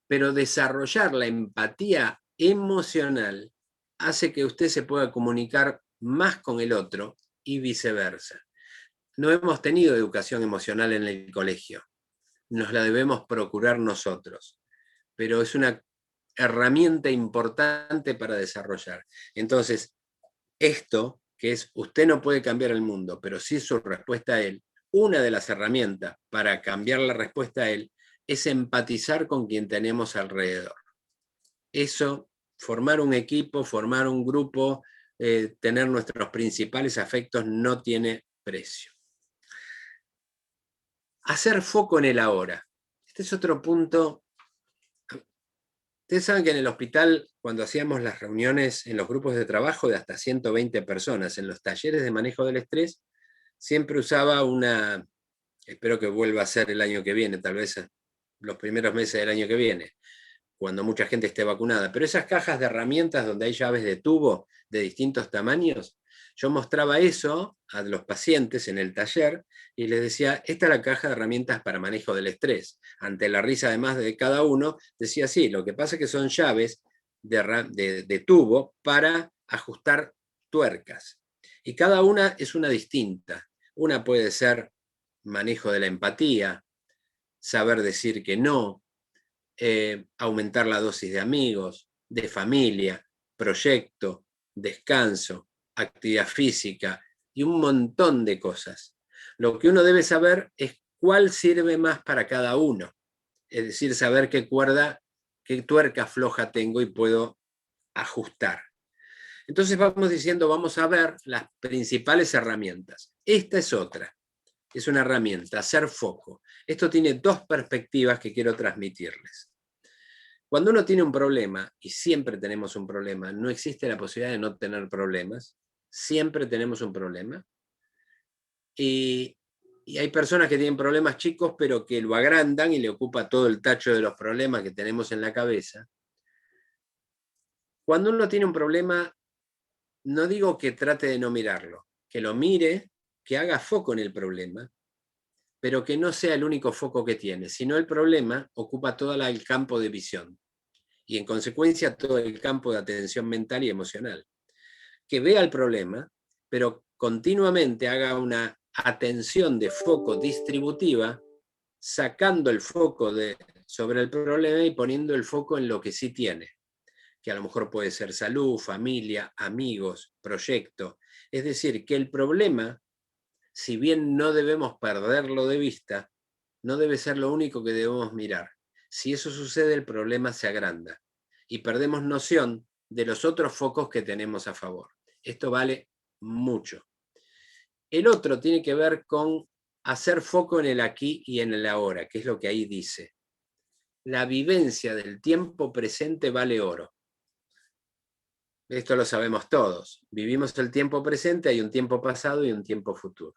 Pero desarrollar la empatía emocional hace que usted se pueda comunicar más con el otro y viceversa. no hemos tenido educación emocional en el colegio. Nos la debemos procurar nosotros. Pero es una herramienta importante para desarrollar. Entonces, esto, que es, usted no puede cambiar el mundo, pero sí su respuesta a él, una de las herramientas para cambiar la respuesta a él es empatizar con quien tenemos alrededor. Eso, formar un equipo, formar un grupo, tener nuestros principales afectos no tiene precio. Hacer foco en el ahora. Este es otro punto. Ustedes saben que en el hospital, cuando hacíamos las reuniones en los grupos de trabajo de hasta 120 personas, en los talleres de manejo del estrés, siempre usaba una, espero que vuelva a ser el año que viene, tal vez los primeros meses del año que viene, cuando mucha gente esté vacunada, pero esas cajas de herramientas donde hay llaves de tubo de distintos tamaños, yo mostraba eso a los pacientes en el taller y les decía, esta es la caja de herramientas para manejo del estrés. Ante la risa además de cada uno, decía, sí, lo que pasa es que son llaves de tubo para ajustar tuercas. Y cada una es una distinta. Una puede ser manejo de la empatía, saber decir que no, aumentar la dosis de amigos, de familia, proyecto, descanso, actividad física y un montón de cosas. Lo que uno debe saber es cuál sirve más para cada uno. Es decir, saber qué cuerda, qué tuerca floja tengo y puedo ajustar. Entonces vamos diciendo, vamos a ver las principales herramientas. Esta es otra. Es una herramienta, hacer foco. Esto tiene dos perspectivas que quiero transmitirles. Cuando uno tiene un problema, y siempre tenemos un problema, no existe la posibilidad de no tener problemas, siempre tenemos un problema, y hay personas que tienen problemas chicos, pero que lo agrandan y le ocupa todo el tacho de los problemas que tenemos en la cabeza. Cuando uno tiene un problema, no digo que trate de no mirarlo, que lo mire, que haga foco en el problema, pero que no sea el único foco que tiene, sino el problema ocupa todo el campo de visión. Y en consecuencia todo el campo de atención mental y emocional. Que vea el problema, pero continuamente haga una atención de foco distributiva, sacando el foco sobre el problema y poniendo el foco en lo que sí tiene, que a lo mejor puede ser salud, familia, amigos, proyecto. Es decir, que el problema, si bien no debemos perderlo de vista, no debe ser lo único que debemos mirar. Si eso sucede, el problema se agranda y perdemos noción de los otros focos que tenemos a favor. Esto vale mucho. El otro tiene que ver con hacer foco en el aquí y en el ahora, que es lo que ahí dice. La vivencia del tiempo presente vale oro. Esto lo sabemos todos. Vivimos el tiempo presente, hay un tiempo pasado y un tiempo futuro.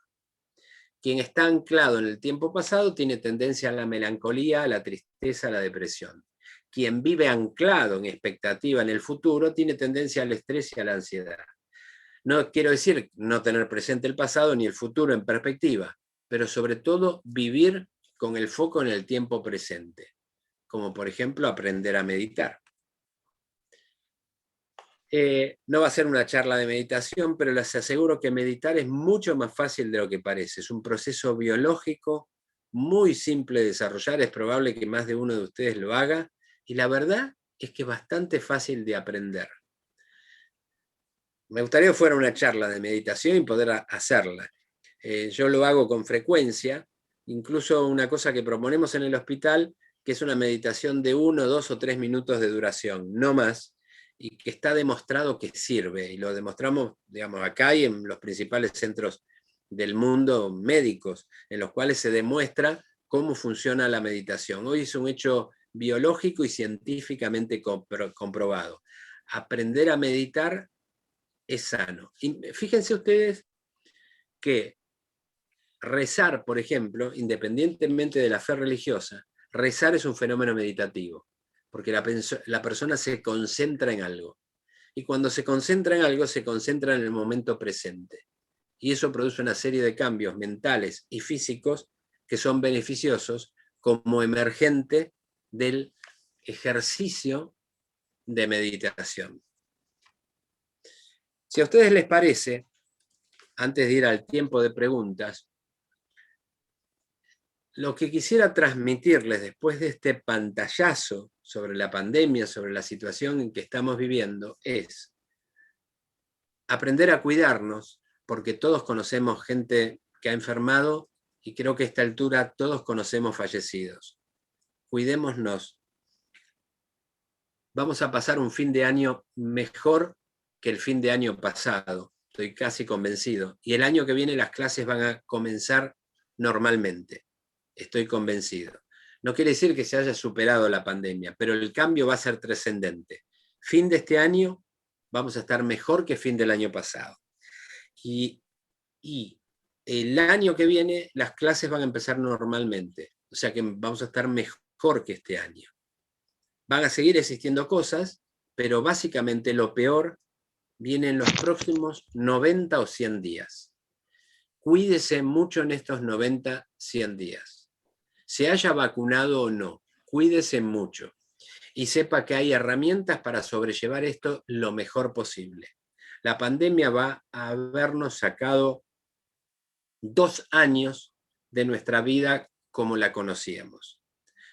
Quien está anclado en el tiempo pasado tiene tendencia a la melancolía, a la tristeza, a la depresión. Quien vive anclado en expectativa en el futuro tiene tendencia al estrés y a la ansiedad. No quiero decir no tener presente el pasado ni el futuro en perspectiva, pero sobre todo vivir con el foco en el tiempo presente, como por ejemplo aprender a meditar. No va a ser una charla de meditación, pero les aseguro que meditar es mucho más fácil de lo que parece. Es un proceso biológico muy simple de desarrollar, es probable que más de uno de ustedes lo haga, y la verdad es que es bastante fácil de aprender. Me gustaría que fuera una charla de meditación y poder hacerla. Yo lo hago con frecuencia, incluso una cosa que proponemos en el hospital, que es una meditación de 1, 2 o 3 minutos de duración, no más, y que está demostrado que sirve, y lo demostramos, digamos, acá y en los principales centros del mundo médicos, en los cuales se demuestra cómo funciona la meditación. Hoy es un hecho biológico y científicamente comprobado. Aprender a meditar es sano. Y fíjense ustedes que rezar, por ejemplo, independientemente de la fe religiosa, rezar es un fenómeno meditativo, porque la persona se concentra en algo. Y cuando se concentra en algo, se concentra en el momento presente. Y eso produce una serie de cambios mentales y físicos que son beneficiosos como emergente del ejercicio de meditación. Si a ustedes les parece, antes de ir al tiempo de preguntas, lo que quisiera transmitirles después de este pantallazo sobre la pandemia, sobre la situación en que estamos viviendo, es aprender a cuidarnos, porque todos conocemos gente que ha enfermado y creo que a esta altura todos conocemos fallecidos. Cuidémonos. Vamos a pasar un fin de año mejor que el fin de año pasado, estoy casi convencido. Y el año que viene las clases van a comenzar normalmente, estoy convencido. No quiere decir que se haya superado la pandemia, pero el cambio va a ser trascendente. Fin de este año vamos a estar mejor que fin del año pasado. Y el año que viene las clases van a empezar normalmente, o sea que vamos a estar mejor que este año. Van a seguir existiendo cosas, pero básicamente lo peor viene en los próximos 90 o 100 días. Cuídese mucho en estos 90, 100 días. Se haya vacunado o no, cuídese mucho. Y sepa que hay herramientas para sobrellevar esto lo mejor posible. La pandemia va a habernos sacado 2 años de nuestra vida como la conocíamos.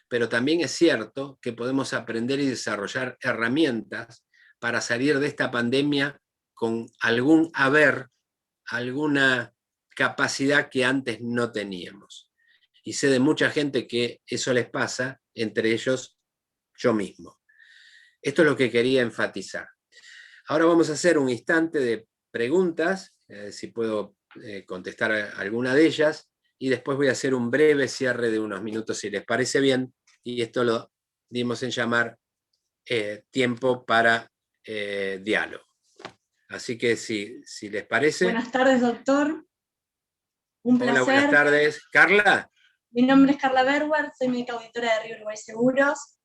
Pero también es cierto que podemos aprender y desarrollar herramientas para salir de esta pandemia con algún haber, alguna capacidad que antes no teníamos. Y sé de mucha gente que eso les pasa, entre ellos yo mismo. Esto es lo que quería enfatizar. Ahora vamos a hacer un instante de preguntas, si puedo contestar alguna de ellas, y después voy a hacer un breve cierre de unos minutos, si les parece bien, y esto lo dimos en llamar tiempo para diálogo. Así que si les parece... Buenas tardes, doctor. Un placer. Hola, buenas tardes. ¿Carla? Mi nombre es Carla Berwer, soy médica auditora de Río Uruguay Seguros.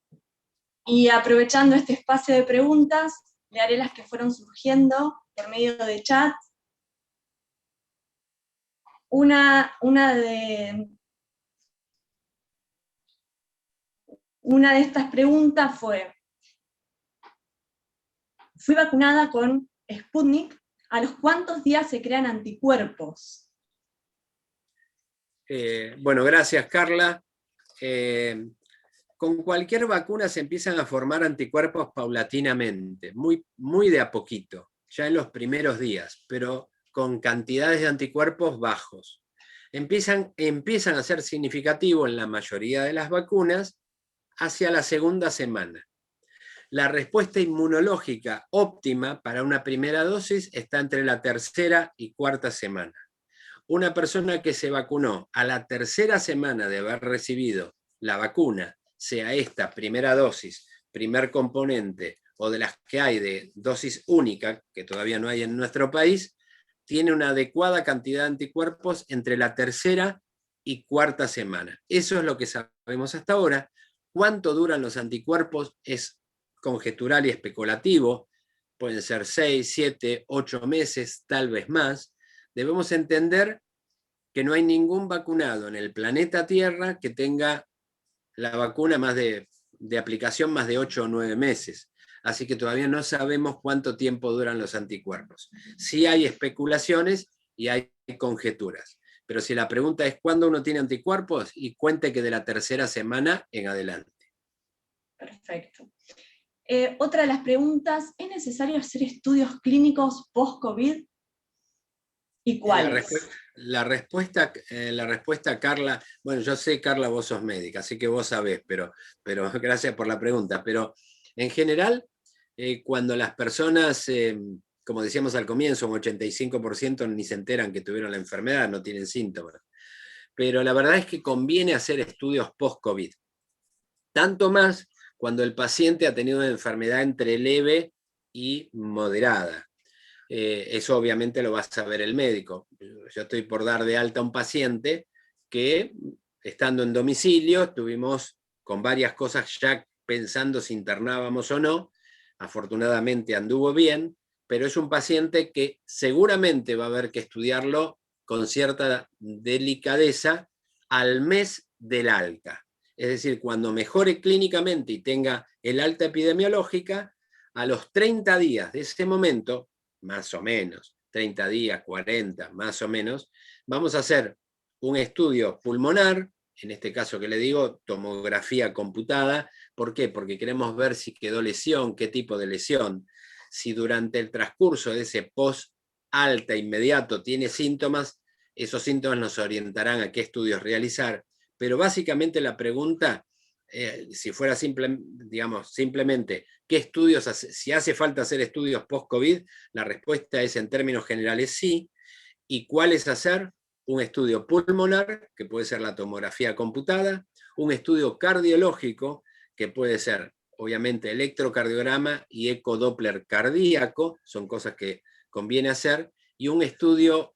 Y aprovechando este espacio de preguntas, le haré las que fueron surgiendo por medio de chat. Una de estas preguntas fue: fui vacunada con Sputnik, ¿a los cuántos días se crean anticuerpos? Bueno, gracias, Carla. Con cualquier vacuna se empiezan a formar anticuerpos paulatinamente, muy de a poquito, ya en los primeros días, pero con cantidades de anticuerpos bajos. Empiezan a ser significativos en la mayoría de las vacunas hacia la segunda semana. La respuesta inmunológica óptima para una primera dosis está entre la tercera y cuarta semana. Una persona que se vacunó a la tercera semana de haber recibido la vacuna, sea esta primera dosis, primer componente, o de las que hay de dosis única, que todavía no hay en nuestro país, tiene una adecuada cantidad de anticuerpos entre la tercera y cuarta semana. Eso es lo que sabemos hasta ahora. ¿Cuánto duran los anticuerpos? Es conjetural y especulativo. Pueden ser 6, 7, 8 meses, tal vez más. Debemos entender que no hay ningún vacunado en el planeta Tierra que tenga la vacuna de aplicación más de 8 o 9 meses. Así que todavía no sabemos cuánto tiempo duran los anticuerpos. Sí hay especulaciones y hay conjeturas. Pero si la pregunta es ¿cuándo uno tiene anticuerpos? Y cuente que de la tercera semana en adelante. Perfecto. Otra de las preguntas: ¿es necesario hacer estudios clínicos post-COVID? ¿Y cuáles? La respuesta, Carla, bueno, yo sé, Carla, vos sos médica, así que vos sabés, pero gracias por la pregunta. Pero en general, cuando las personas, como decíamos al comienzo, un 85% ni se enteran que tuvieron la enfermedad, no tienen síntomas. Pero la verdad es que conviene hacer estudios post-COVID. Tanto más cuando el paciente ha tenido una enfermedad entre leve y moderada. Eso obviamente lo va a saber el médico. Yo estoy por dar de alta a un paciente que, estando en domicilio, estuvimos con varias cosas ya pensando si internábamos o no. Afortunadamente anduvo bien, pero es un paciente que seguramente va a haber que estudiarlo con cierta delicadeza al mes del alta. Es decir, cuando mejore clínicamente y tenga el alta epidemiológica, a los 30 días de ese momento, más o menos, 30 días, 40, más o menos, vamos a hacer un estudio pulmonar en este caso que le digo, tomografía computada. ¿Por qué? Porque queremos ver si quedó lesión, qué tipo de lesión. Si durante el transcurso de ese post-alta inmediato tiene síntomas, esos síntomas nos orientarán a qué estudios realizar. Pero básicamente la pregunta, si fuera simplemente qué estudios, si hace falta hacer estudios post-COVID, la respuesta es en términos generales sí. ¿Y cuáles hacer? Un estudio pulmonar, que puede ser la tomografía computada, un estudio cardiológico, que puede ser obviamente electrocardiograma y ecodoppler cardíaco, son cosas que conviene hacer, y un estudio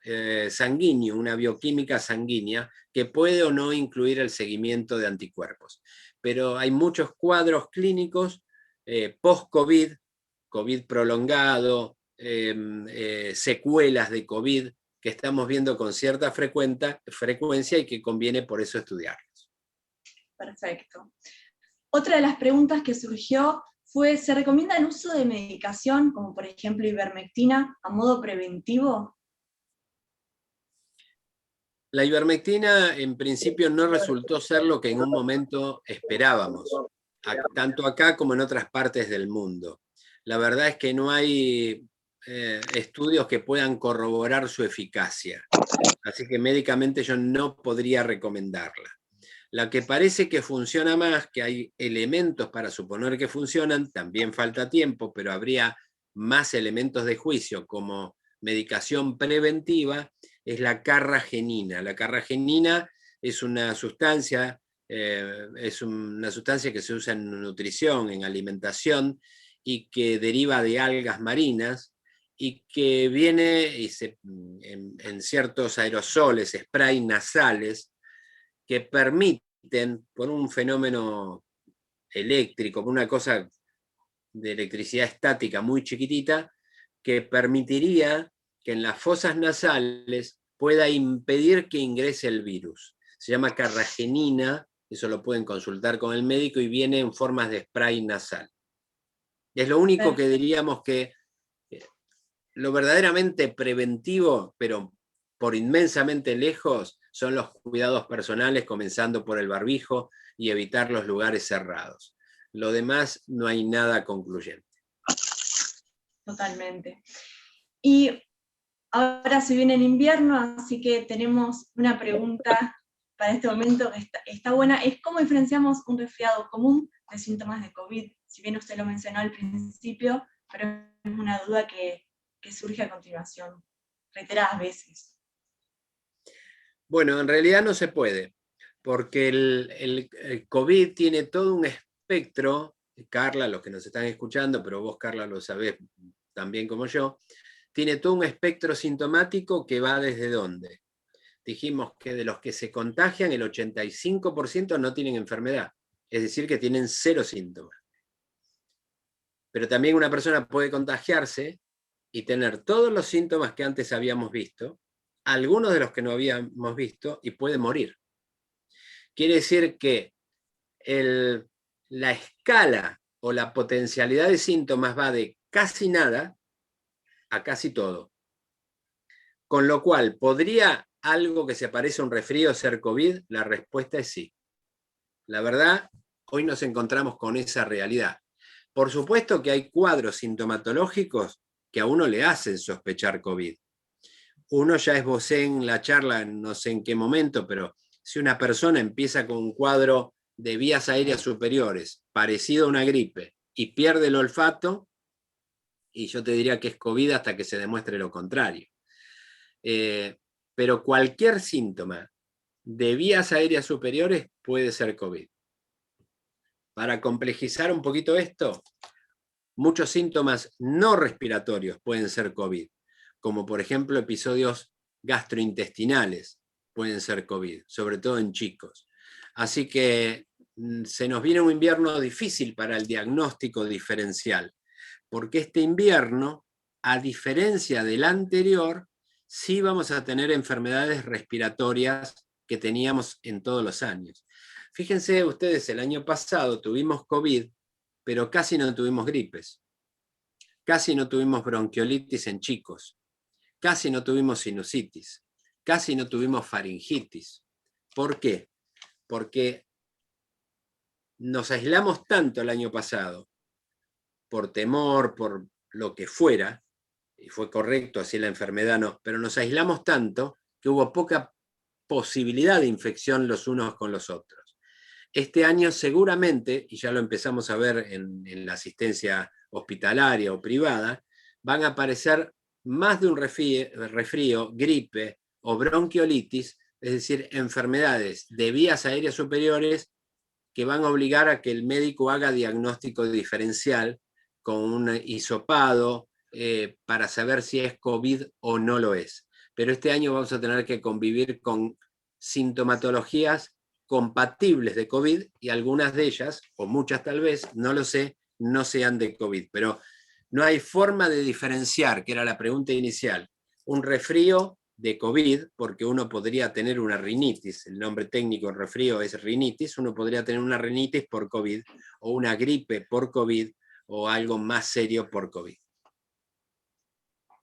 sanguíneo, una bioquímica sanguínea, que puede o no incluir el seguimiento de anticuerpos. Pero hay muchos cuadros clínicos post-COVID, COVID prolongado, secuelas de COVID, que estamos viendo con cierta frecuencia y que conviene por eso estudiarlos. Perfecto. Otra de las preguntas que surgió fue, ¿se recomienda el uso de medicación, como por ejemplo ivermectina, a modo preventivo? La ivermectina en principio no resultó ser lo que en un momento esperábamos, tanto acá como en otras partes del mundo. La verdad es que no hay estudios que puedan corroborar su eficacia. Así que médicamente yo no podría recomendarla. La que parece que funciona más, que hay elementos para suponer que funcionan, también falta tiempo, pero habría más elementos de juicio como medicación preventiva, es la carragenina. La carragenina es una sustancia que se usa en nutrición, en alimentación, y que deriva de algas marinas, y que viene en ciertos aerosoles, spray nasales, que permiten, por un fenómeno eléctrico, por una cosa de electricidad estática muy chiquitita, que permitiría que en las fosas nasales pueda impedir que ingrese el virus. Se llama carragenina, eso lo pueden consultar con el médico, y viene en formas de spray nasal. Es lo único que diríamos que lo verdaderamente preventivo, pero por inmensamente lejos, son los cuidados personales, comenzando por el barbijo y evitar los lugares cerrados. Lo demás no hay nada concluyente. Totalmente. Y ahora se viene el invierno, así que tenemos una pregunta para este momento que está buena, es ¿cómo diferenciamos un resfriado común de síntomas de COVID? Si bien usted lo mencionó al principio, pero es una duda que surge a continuación, reiteradas veces. Bueno, en realidad no se puede, porque el COVID tiene todo un espectro, Carla, los que nos están escuchando, pero vos, Carla, lo sabés también como yo, tiene todo un espectro sintomático que va desde dónde. Dijimos que de los que se contagian, el 85% no tienen enfermedad, es decir, que tienen 0 síntomas. Pero también una persona puede contagiarse y tener todos los síntomas que antes habíamos visto, algunos de los que no habíamos visto, y puede morir. Quiere decir que la escala o la potencialidad de síntomas va de casi nada a casi todo. Con lo cual, ¿podría algo que se parece a un resfrío ser COVID? La respuesta es sí. La verdad, hoy nos encontramos con esa realidad. Por supuesto que hay cuadros sintomatológicos que a uno le hacen sospechar COVID. Uno ya esbocé en la charla, no sé en qué momento, pero si una persona empieza con un cuadro de vías aéreas superiores, parecido a una gripe, y pierde el olfato, y yo te diría que es COVID hasta que se demuestre lo contrario. Pero cualquier síntoma de vías aéreas superiores puede ser COVID. Para complejizar un poquito esto, muchos síntomas no respiratorios pueden ser COVID, como por ejemplo episodios gastrointestinales pueden ser COVID, sobre todo en chicos. Así que se nos viene un invierno difícil para el diagnóstico diferencial, porque este invierno, a diferencia del anterior, sí vamos a tener enfermedades respiratorias que teníamos en todos los años. Fíjense ustedes, el año pasado tuvimos COVID, pero casi no tuvimos gripes. Casi no tuvimos bronquiolitis en chicos, casi no tuvimos sinusitis, casi no tuvimos faringitis. ¿Por qué? porque nos aislamos tanto el año pasado, por temor, por lo que fuera, y fue correcto, así la enfermedad no, pero nos aislamos tanto que hubo poca posibilidad de infección los unos con los otros. Este año seguramente, y ya lo empezamos a ver en la asistencia hospitalaria o privada, van a aparecer más de un resfrío, gripe o bronquiolitis, es decir, enfermedades de vías aéreas superiores que van a obligar a que el médico haga diagnóstico diferencial con un hisopado para saber si es COVID o no lo es. Pero este año vamos a tener que convivir con sintomatologías compatibles de COVID y algunas de ellas, o muchas tal vez, no lo sé, no sean de COVID. Pero no hay forma de diferenciar, que era la pregunta inicial, un resfrío de COVID, porque uno podría tener una rinitis, el nombre técnico del resfrío es rinitis, uno podría tener una rinitis por COVID, o una gripe por COVID, o algo más serio por COVID.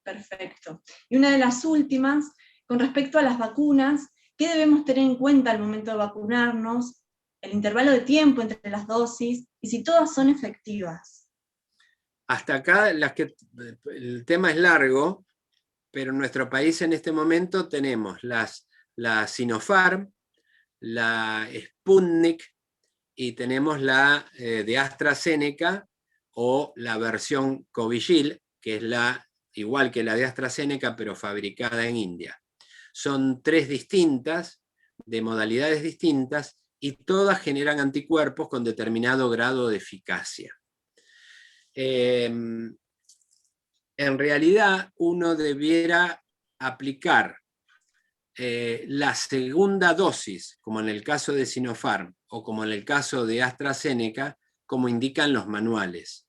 Perfecto. Y una de las últimas, con respecto a las vacunas, ¿qué debemos tener en cuenta al momento de vacunarnos? El intervalo de tiempo entre las dosis y si todas son efectivas. Hasta acá el tema es largo, pero en nuestro país en este momento tenemos la Sinopharm, la Sputnik y tenemos la de AstraZeneca o la versión Covishield, que es igual que la de AstraZeneca, pero fabricada en India. Son 3 distintas, de modalidades distintas, y todas generan anticuerpos con determinado grado de eficacia. En realidad, uno debiera aplicar la segunda dosis, como en el caso de Sinopharm o como en el caso de AstraZeneca, como indican los manuales.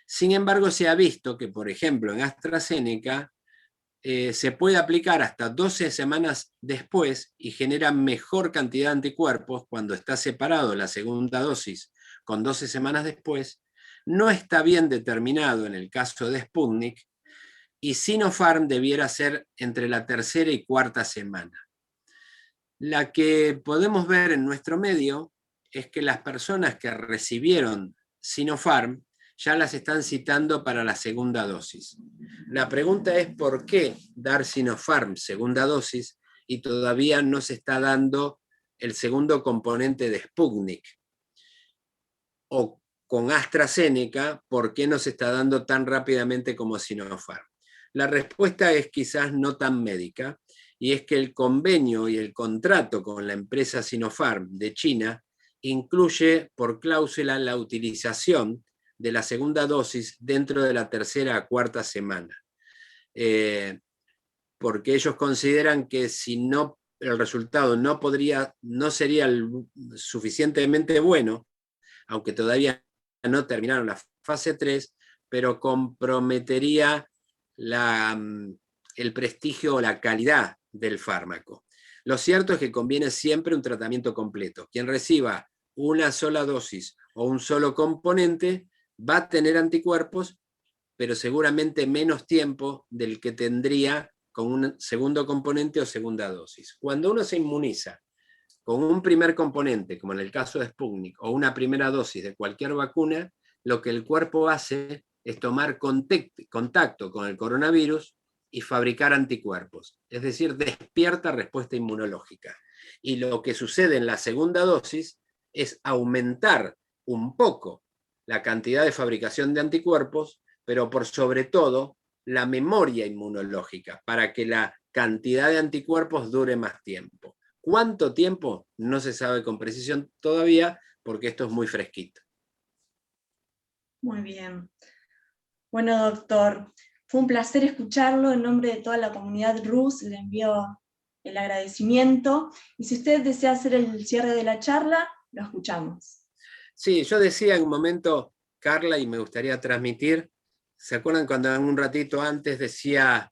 Sin embargo, se ha visto que, por ejemplo, en AstraZeneca se puede aplicar hasta 12 semanas después y genera mejor cantidad de anticuerpos cuando está separado la segunda dosis con 12 semanas después. No está bien determinado en el caso de Sputnik, y Sinopharm debiera ser entre la tercera y cuarta semana. La que podemos ver en nuestro medio es que las personas que recibieron Sinopharm ya las están citando para la segunda dosis. La pregunta es por qué dar Sinopharm segunda dosis y todavía no se está dando el segundo componente de Sputnik. O con AstraZeneca, ¿por qué no se está dando tan rápidamente como Sinopharm? La respuesta es quizás no tan médica, y es que el convenio y el contrato con la empresa Sinopharm de China incluye por cláusula la utilización de la segunda dosis dentro de la tercera a cuarta semana. Porque ellos consideran que si no, el resultado no sería suficientemente bueno, aunque todavía no terminaron la fase 3, pero comprometería el prestigio o la calidad del fármaco. Lo cierto es que conviene siempre un tratamiento completo. Quien reciba una sola dosis o un solo componente va a tener anticuerpos, pero seguramente menos tiempo del que tendría con un segundo componente o segunda dosis. Cuando uno se inmuniza con un primer componente, como en el caso de Sputnik, o una primera dosis de cualquier vacuna, lo que el cuerpo hace es tomar contacto con el coronavirus y fabricar anticuerpos, es decir, despierta respuesta inmunológica. Y lo que sucede en la segunda dosis es aumentar un poco la cantidad de fabricación de anticuerpos, pero por sobre todo la memoria inmunológica, para que la cantidad de anticuerpos dure más tiempo. ¿Cuánto tiempo? No se sabe con precisión todavía, porque esto es muy fresquito. Muy bien. Bueno, doctor, fue un placer escucharlo. En nombre de toda la comunidad RUS le envío el agradecimiento. Y si usted desea hacer el cierre de la charla, lo escuchamos. Sí, yo decía en un momento, Carla, y me gustaría transmitir, ¿se acuerdan cuando en un ratito antes decía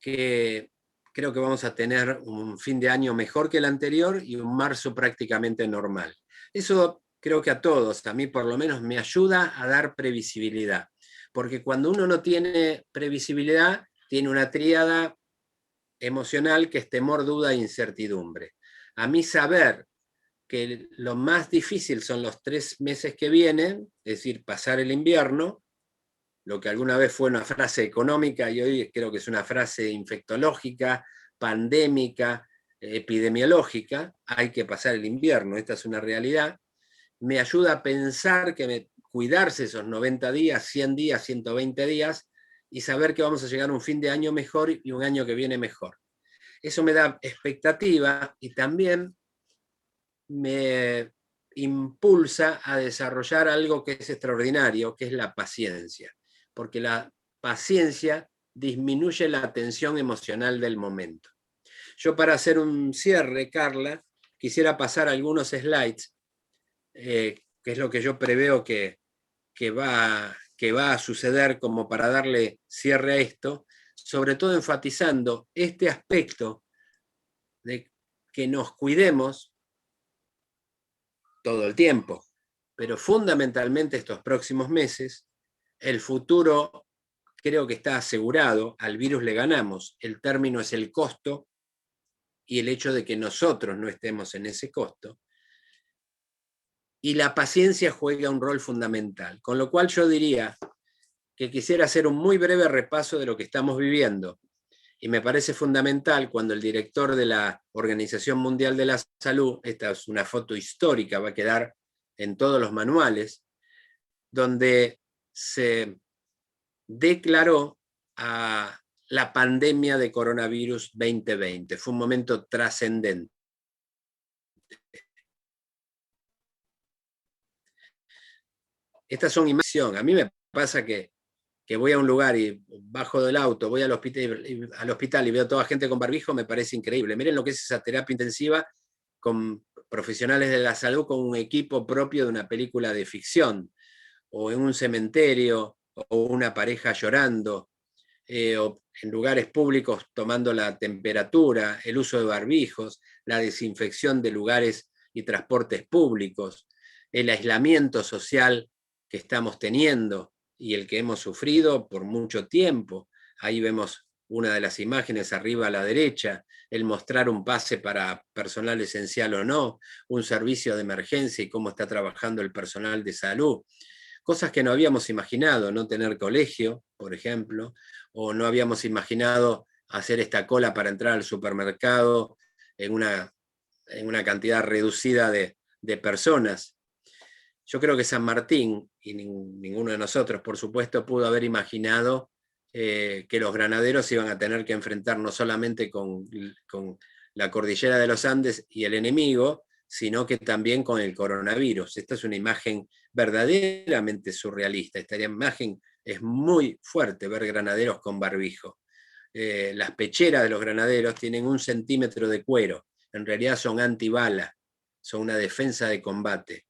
que creo que vamos a tener un fin de año mejor que el anterior y un marzo prácticamente normal? Eso creo que a todos, a mí por lo menos, me ayuda a dar previsibilidad. Porque cuando uno no tiene previsibilidad, tiene una tríada emocional que es temor, duda e incertidumbre. A mí saber que lo más difícil son los 3 meses que vienen, es decir, pasar el invierno, lo que alguna vez fue una frase económica y hoy creo que es una frase infectológica, pandémica, epidemiológica. Hay que pasar el invierno, esta es una realidad. Me ayuda a pensar que cuidarse esos 90 días, 100 días, 120 días, y saber que vamos a llegar a un fin de año mejor y un año que viene mejor. Eso me da expectativa y también me impulsa a desarrollar algo que es extraordinario, que es la paciencia, porque la paciencia disminuye la tensión emocional del momento. Yo, para hacer un cierre, Carla, quisiera pasar algunos slides, que es lo que yo preveo que va a suceder, como para darle cierre a esto, sobre todo enfatizando este aspecto de que nos cuidemos todo el tiempo, pero fundamentalmente estos próximos meses. El futuro creo que está asegurado, al virus le ganamos, el término es el costo y el hecho de que nosotros no estemos en ese costo. Y la paciencia juega un rol fundamental, con lo cual yo diría que quisiera hacer un muy breve repaso de lo que estamos viviendo. Y me parece fundamental cuando el director de la Organización Mundial de la Salud, esta es una foto histórica, va a quedar en todos los manuales, donde se declaró a la pandemia de coronavirus 2020. Fue un momento trascendente. Estas son imágenes. A mí me pasa que voy a un lugar y bajo del auto, voy al hospital y veo a toda gente con barbijo, me parece increíble. Miren lo que es esa terapia intensiva con profesionales de la salud, con un equipo propio de una película de ficción, o en un cementerio, o una pareja llorando, o en lugares públicos tomando la temperatura, el uso de barbijos, la desinfección de lugares y transportes públicos, el aislamiento social que estamos teniendo y el que hemos sufrido por mucho tiempo. Ahí vemos una de las imágenes arriba a la derecha, el mostrar un pase para personal esencial o no, un servicio de emergencia y cómo está trabajando el personal de salud. Cosas que no habíamos imaginado, no tener colegio, por ejemplo, o no habíamos imaginado hacer esta cola para entrar al supermercado en una cantidad reducida de personas. Yo creo que San Martín, y ninguno de nosotros, por supuesto, pudo haber imaginado que los granaderos iban a tener que enfrentar no solamente con la cordillera de los Andes y el enemigo, sino que también con el coronavirus. Esta es una imagen verdaderamente surrealista. Esta imagen es muy fuerte, ver granaderos con barbijo. Las pecheras de los granaderos tienen 1 centímetro de cuero. En realidad son antibala, son una defensa de combate.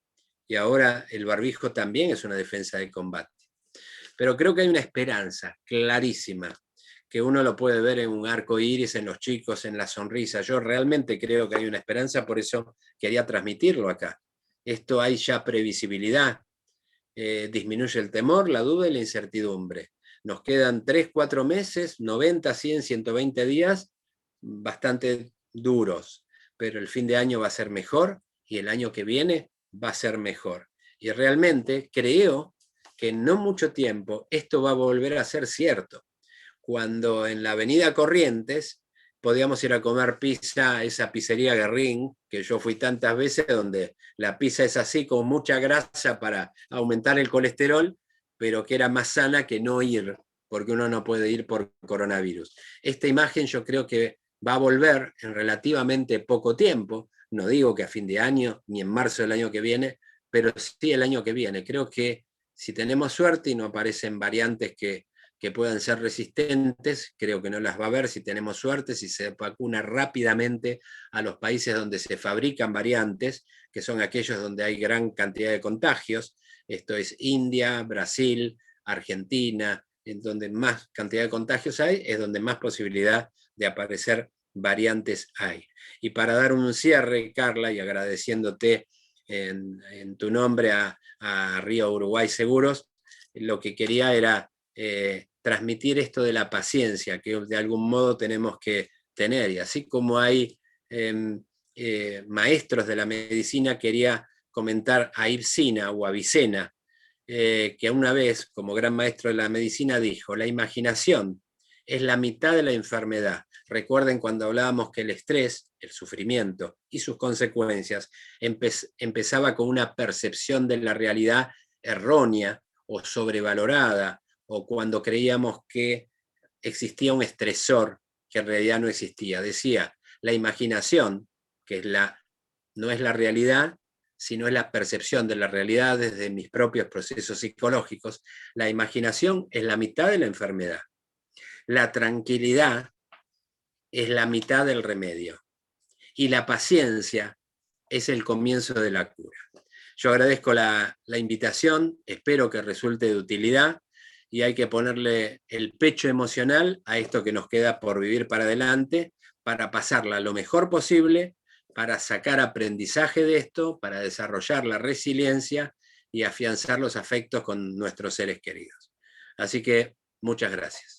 Y ahora el barbijo también es una defensa de combate. Pero creo que hay una esperanza clarísima, que uno lo puede ver en un arco iris, en los chicos, en la sonrisa. Yo realmente creo que hay una esperanza, por eso quería transmitirlo acá. Esto hay ya previsibilidad, disminuye el temor, la duda y la incertidumbre. Nos quedan 3, 4 meses, 90, 100, 120 días, bastante duros, pero el fin de año va a ser mejor y el año que viene va a ser mejor. Y realmente creo que en no mucho tiempo esto va a volver a ser cierto. Cuando en la avenida Corrientes podíamos ir a comer pizza, esa pizzería Guerrín, que yo fui tantas veces, donde la pizza es así, con mucha grasa para aumentar el colesterol, pero que era más sana que no ir, porque uno no puede ir por coronavirus. Esta imagen yo creo que va a volver en relativamente poco tiempo, no digo que a fin de año, ni en marzo del año que viene, pero sí el año que viene. Creo que si tenemos suerte y no aparecen variantes que puedan ser resistentes, creo que no las va a haber si tenemos suerte, si se vacuna rápidamente a los países donde se fabrican variantes, que son aquellos donde hay gran cantidad de contagios. Esto es India, Brasil, Argentina, en donde más cantidad de contagios hay, es donde más posibilidad de aparecer variantes hay. Y para dar un cierre, Carla, y agradeciéndote en tu nombre a Río Uruguay Seguros, lo que quería era transmitir esto de la paciencia, que de algún modo tenemos que tener. Y así como hay maestros de la medicina quería comentar a Ibsina o Avicena, que una vez, como gran maestro de la medicina, dijo: la imaginación es la mitad de la enfermedad. Recuerden cuando hablábamos que el estrés, el sufrimiento y sus consecuencias empezaba con una percepción de la realidad errónea o sobrevalorada, o cuando creíamos que existía un estresor que en realidad no existía. Decía, la imaginación, que no es la realidad, sino es la percepción de la realidad desde mis propios procesos psicológicos. La imaginación es la mitad de la enfermedad. La tranquilidad es la mitad del remedio. Y la paciencia es el comienzo de la cura. Yo agradezco la invitación, espero que resulte de utilidad, y hay que ponerle el pecho emocional a esto que nos queda por vivir para adelante, para pasarla lo mejor posible, para sacar aprendizaje de esto, para desarrollar la resiliencia y afianzar los afectos con nuestros seres queridos. Así que muchas gracias.